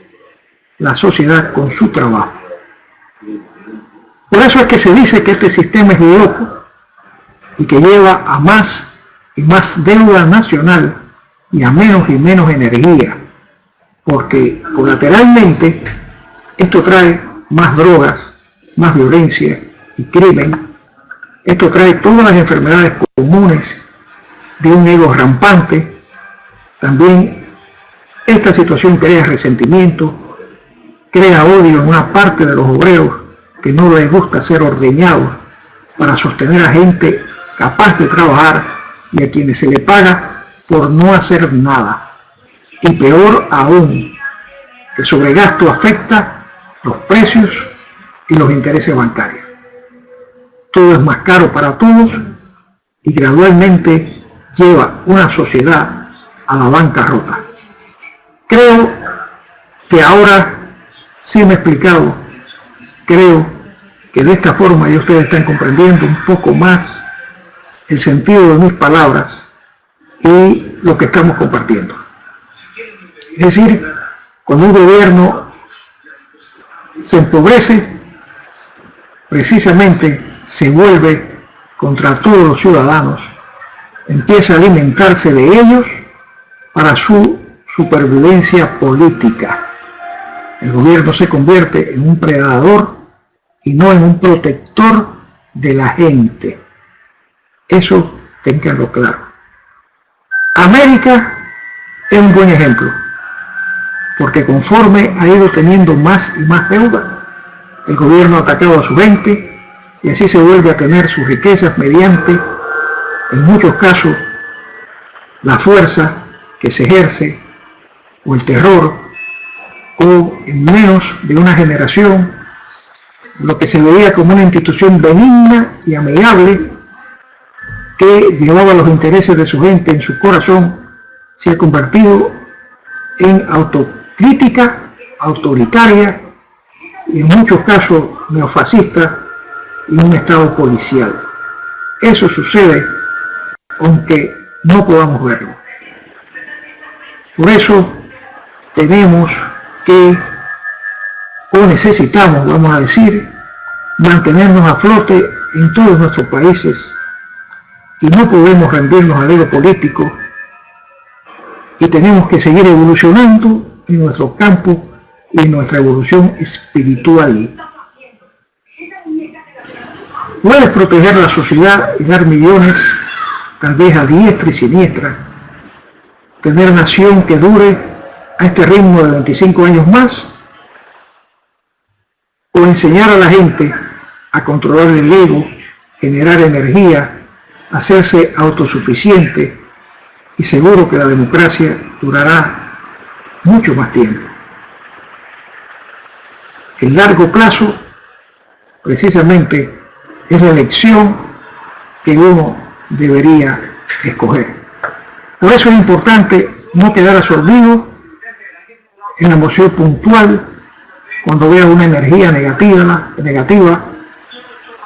S1: la sociedad con su trabajo. Por eso es que se dice que este sistema es loco y que lleva a más y más deuda nacional y a menos y menos energía, porque colateralmente esto trae más drogas, más violencia y crimen. Esto trae todas las enfermedades comunes de un ego rampante. También esta situación crea resentimiento, crea odio en una parte de los obreros que no les gusta ser ordeñados para sostener a gente capaz de trabajar y a quienes se le paga por no hacer nada. Y peor aún, el sobregasto afecta los precios y los intereses bancarios. Todo es más caro para todos y gradualmente lleva una sociedad a la bancarrota. Creo que ahora sí me he explicado. Creo que de esta forma ya ustedes están comprendiendo un poco más el sentido de mis palabras y lo que estamos compartiendo. Es decir, cuando un gobierno se empobrece, precisamente se vuelve contra todos los ciudadanos, empieza a alimentarse de ellos para su supervivencia política. El gobierno se convierte en un predador y no en un protector de la gente. Eso ténganlo claro. América es un buen ejemplo, porque conforme ha ido teniendo más y más deuda, el gobierno ha atacado a su gente y así se vuelve a tener sus riquezas mediante, en muchos casos, la fuerza que se ejerce o el terror, o en menos de una generación, lo que se veía como una institución benigna y amigable que llevaba los intereses de su gente en su corazón, se ha convertido en autocrítica, autoritaria y en muchos casos neofascista y un estado policial. Eso sucede aunque no podamos verlo. Por eso tenemos que, o necesitamos, vamos a decir, mantenernos a flote en todos nuestros países y no podemos rendirnos al ego político y tenemos que seguir evolucionando en nuestro campo y en nuestra evolución espiritual. Puedes proteger la sociedad y dar millones, tal vez a diestra y siniestra, tener nación que dure a este ritmo de 25 años más, o enseñar a la gente a controlar el ego generar energía, hacerse autosuficiente, y seguro que la democracia durará mucho más tiempo. El largo plazo, precisamente, es la elección que uno debería escoger. Por eso es importante no quedar absorbido en la emoción puntual cuando veas una energía negativa.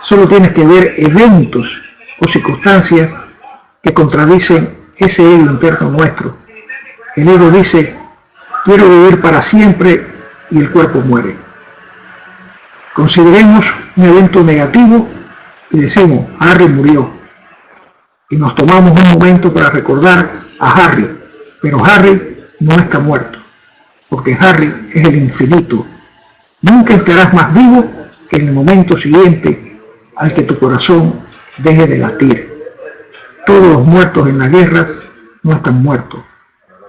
S1: Solo tienes que ver eventos o circunstancias que contradicen ese ego interno nuestro. El ego dice, quiero vivir para siempre, y el cuerpo muere. Consideremos un evento negativo y decimos, Harry murió. Y nos tomamos un momento para recordar a Harry, pero Harry no está muerto, porque Harry es el infinito. Nunca estarás más vivo que en el momento siguiente al que tu corazón deje de latir. Todos los muertos en las guerras no están muertos.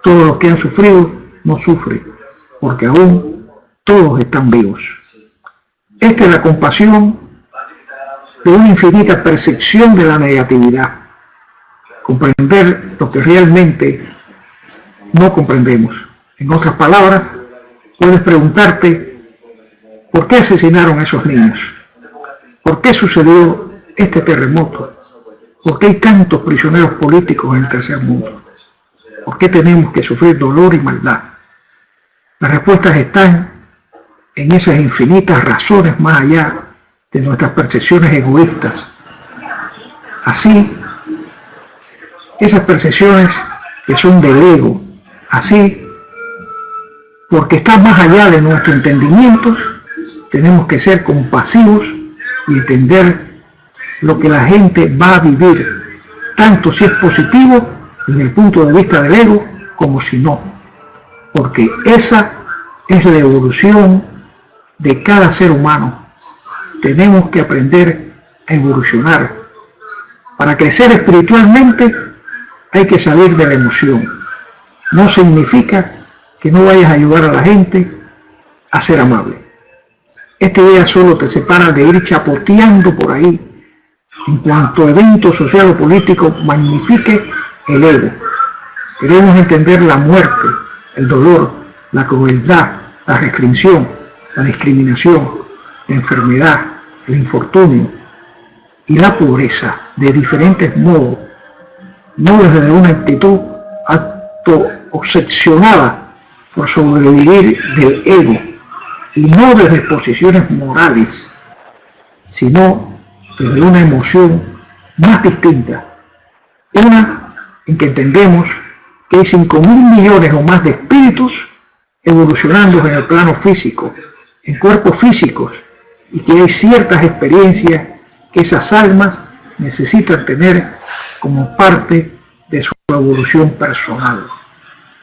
S1: Todos los que han sufrido no sufren, porque aún todos están vivos. Esta es la compasión de una infinita percepción de la negatividad. Comprender lo que realmente no comprendemos. En otras palabras, puedes preguntarte, ¿por qué asesinaron a esos niños? ¿Por qué sucedió este terremoto? ¿Por qué hay tantos prisioneros políticos en el tercer mundo? ¿Por qué tenemos que sufrir dolor y maldad? Las respuestas están en esas infinitas razones más allá de nuestras percepciones egoístas. Así, esas percepciones que son del ego, así, porque está más allá de nuestro entendimiento, tenemos que ser compasivos y entender lo que la gente va a vivir, tanto si es positivo desde el punto de vista del ego, como si no, porque esa es la evolución de cada ser humano. Tenemos que aprender a evolucionar. Para crecer espiritualmente hay que salir de la emoción. No significa que no vayas a ayudar a la gente a ser amable. Esta idea solo te separa de ir chapoteando por ahí en cuanto evento social o político magnifique el ego. Queremos entender la muerte, el dolor, la crueldad, la restricción, la discriminación, la enfermedad, el infortunio y la pobreza de diferentes modos, no desde una actitud auto-obsesionada por sobrevivir del ego y no desde posiciones morales, sino desde una emoción más distinta, una en que entendemos que hay 5.000 millones o más de espíritus evolucionando en el plano físico, en cuerpos físicos, y que hay ciertas experiencias que esas almas necesitan tener como parte de su evolución personal.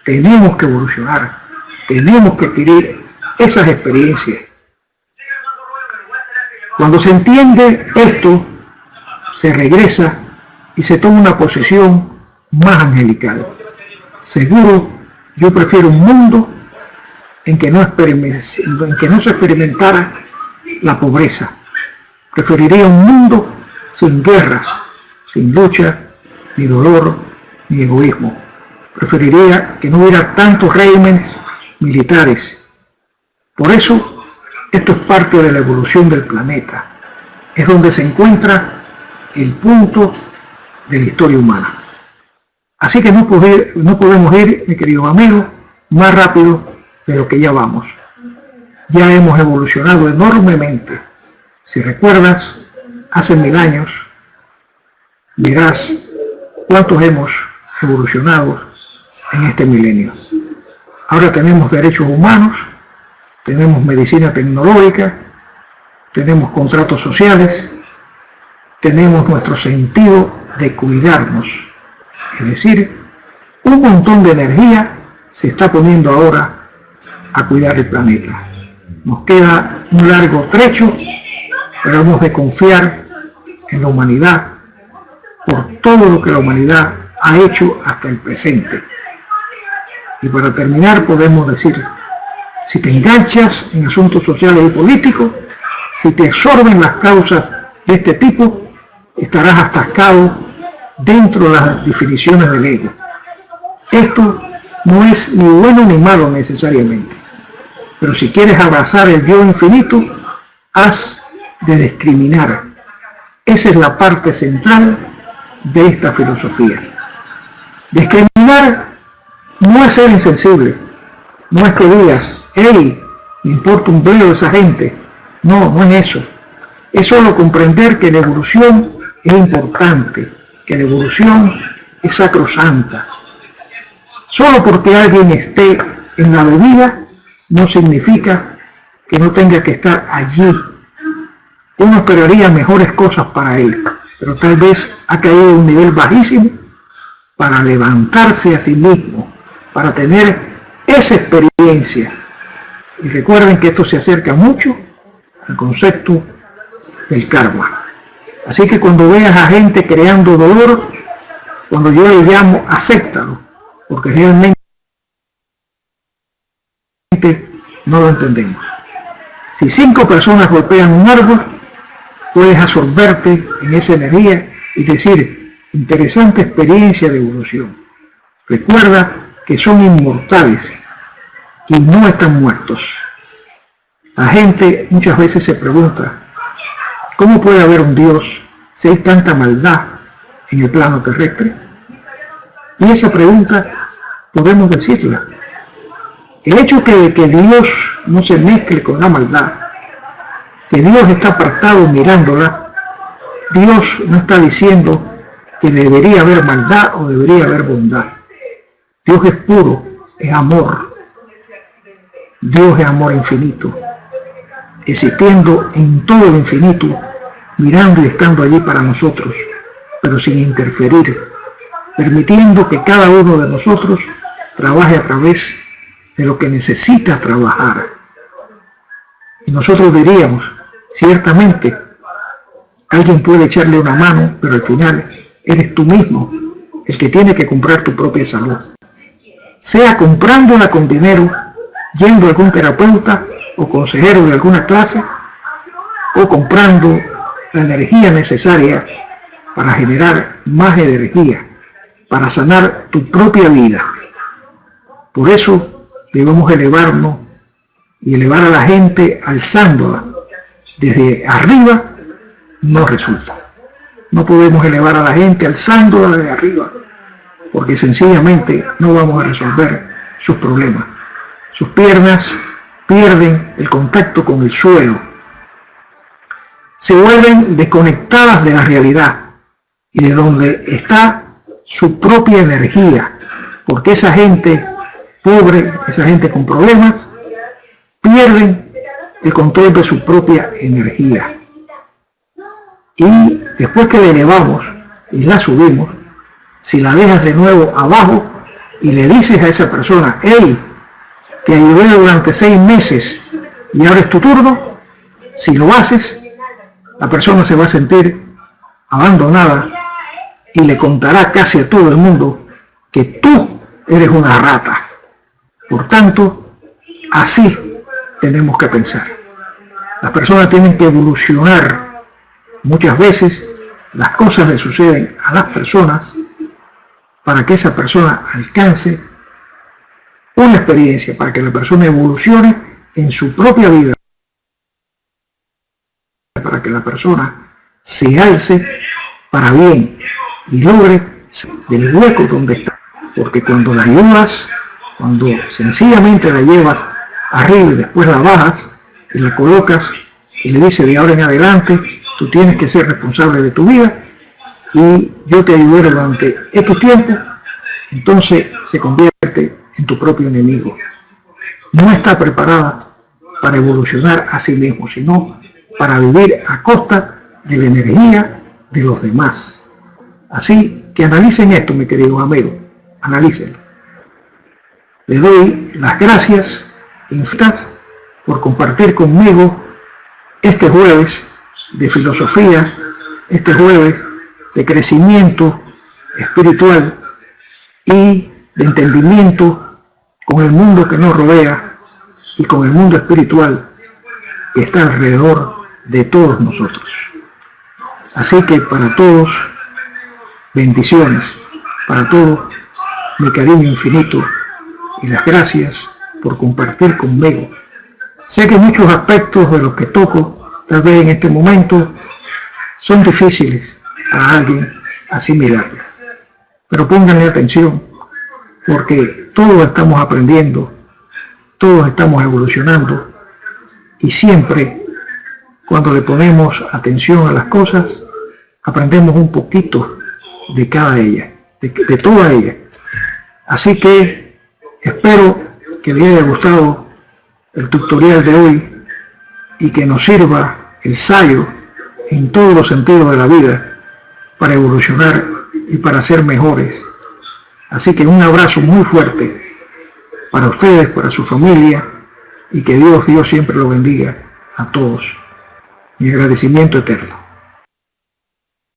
S1: Tenemos que evolucionar, tenemos que adquirir esas experiencias. Cuando se entiende esto, se regresa y se toma una posición más angelical. Seguro, yo prefiero un mundo en que no se experimentara la pobreza. Preferiría un mundo sin guerras, sin lucha, ni dolor, ni egoísmo. Preferiría que no hubiera tantos regímenes militares. Por eso, esto es parte de la evolución del planeta. Es donde se encuentra el punto de la historia humana. Así que no podemos ir, mi querido amigo, más rápido de lo que ya vamos. Ya hemos evolucionado enormemente. Si recuerdas, hace 1000 años, verás cuántos hemos evolucionado en este milenio. Ahora tenemos derechos humanos, tenemos medicina tecnológica, tenemos contratos sociales, tenemos nuestro sentido de cuidarnos. Es decir, un montón de energía se está poniendo ahora a cuidar el planeta. Nos queda un largo trecho, pero hemos de confiar en la humanidad por todo lo que la humanidad ha hecho hasta el presente. Y para terminar podemos decir, si te enganchas en asuntos sociales y políticos, si te absorben las causas de este tipo, estarás atascado dentro de las definiciones del ego. Esto no es ni bueno ni malo necesariamente, pero si quieres abrazar el yo infinito, has de discriminar. Esa es la parte central de esta filosofía. Discriminar no es ser insensible, no es que digas, hey, me importa un bledo esa gente. No, no es eso. Es solo comprender que la evolución es importante, que la evolución es sacrosanta. Solo porque alguien esté en la avenida no significa que no tenga que estar allí. Uno esperaría mejores cosas para él, pero tal vez ha caído a un nivel bajísimo para levantarse a sí mismo, para tener esa experiencia. Y recuerden que esto se acerca mucho al concepto del karma. Así que cuando veas a gente creando dolor, cuando yo le llamo, acéptalo, porque realmente no lo entendemos. Si 5 personas golpean un árbol, puedes absorberte en esa energía y decir, interesante experiencia de evolución. Recuerda que son inmortales y no están muertos. La gente muchas veces se pregunta, ¿cómo puede haber un Dios si hay tanta maldad en el plano terrestre? Y esa pregunta podemos decirla. El hecho de que Dios no se mezcle con la maldad, que Dios está apartado mirándola, Dios no está diciendo que debería haber maldad o debería haber bondad. Dios es puro, es amor. Dios es amor infinito, existiendo en todo el infinito, mirando y estando allí para nosotros, pero sin interferir, permitiendo que cada uno de nosotros trabaje a través de lo que necesita trabajar. Y nosotros diríamos, ciertamente, alguien puede echarle una mano, pero al final eres tú mismo el que tiene que comprar tu propia salud. Sea comprándola con dinero, yendo a algún terapeuta o consejero de alguna clase, o comprando la energía necesaria para generar más energía, para sanar tu propia vida. Por eso debemos elevarnos y elevar a la gente alzándola. Desde arriba no resulta. No podemos elevar a la gente alzándola desde arriba, porque sencillamente no vamos a resolver sus problemas. Sus piernas pierden el contacto con el suelo. Se vuelven desconectadas de la realidad y de donde está su propia energía, porque esa gente pobre, esa gente con problemas, pierden el control de su propia energía. Y después que la elevamos y la subimos, si la dejas de nuevo abajo y le dices a esa persona, hey, te ayudé durante 6 meses y ahora es tu turno, si lo haces, la persona se va a sentir abandonada y le contará casi a todo el mundo que tú eres una rata. Por tanto, así tenemos que pensar. Las personas tienen que evolucionar. Muchas veces las cosas le suceden a las personas para que esa persona alcance una experiencia, para que la persona evolucione en su propia vida, para que la persona se alce para bien y logre del hueco donde está. Porque cuando la llevas, cuando sencillamente la llevas arriba y después la bajas y la colocas y le dices de ahora en adelante, tú tienes que ser responsable de tu vida y yo te ayudé durante X tiempo, entonces se convierte en tu propio enemigo. No está preparada para evolucionar a sí mismo, sino para vivir a costa de la energía de los demás. Así que analicen esto, mi querido amigo, analícenlo. Le doy las gracias infinitas por compartir conmigo este jueves de filosofía, este jueves de crecimiento espiritual y de entendimiento con el mundo que nos rodea y con el mundo espiritual que está alrededor de todos nosotros. Así que para todos, bendiciones, para todos, mi cariño infinito y las gracias por compartir conmigo. Sé que muchos aspectos de los que toco, tal vez en este momento, son difíciles a alguien asimilarlos. Pero pónganle atención, porque todos estamos aprendiendo, todos estamos evolucionando, y siempre, cuando le ponemos atención a las cosas, aprendemos un poquito de cada ella, de toda ella. Así que espero que les haya gustado el tutorial de hoy y que nos sirva el sayo en todos los sentidos de la vida para evolucionar y para ser mejores. Así que un abrazo muy fuerte para ustedes, para su familia, y que Dios siempre los bendiga a todos. Mi agradecimiento eterno.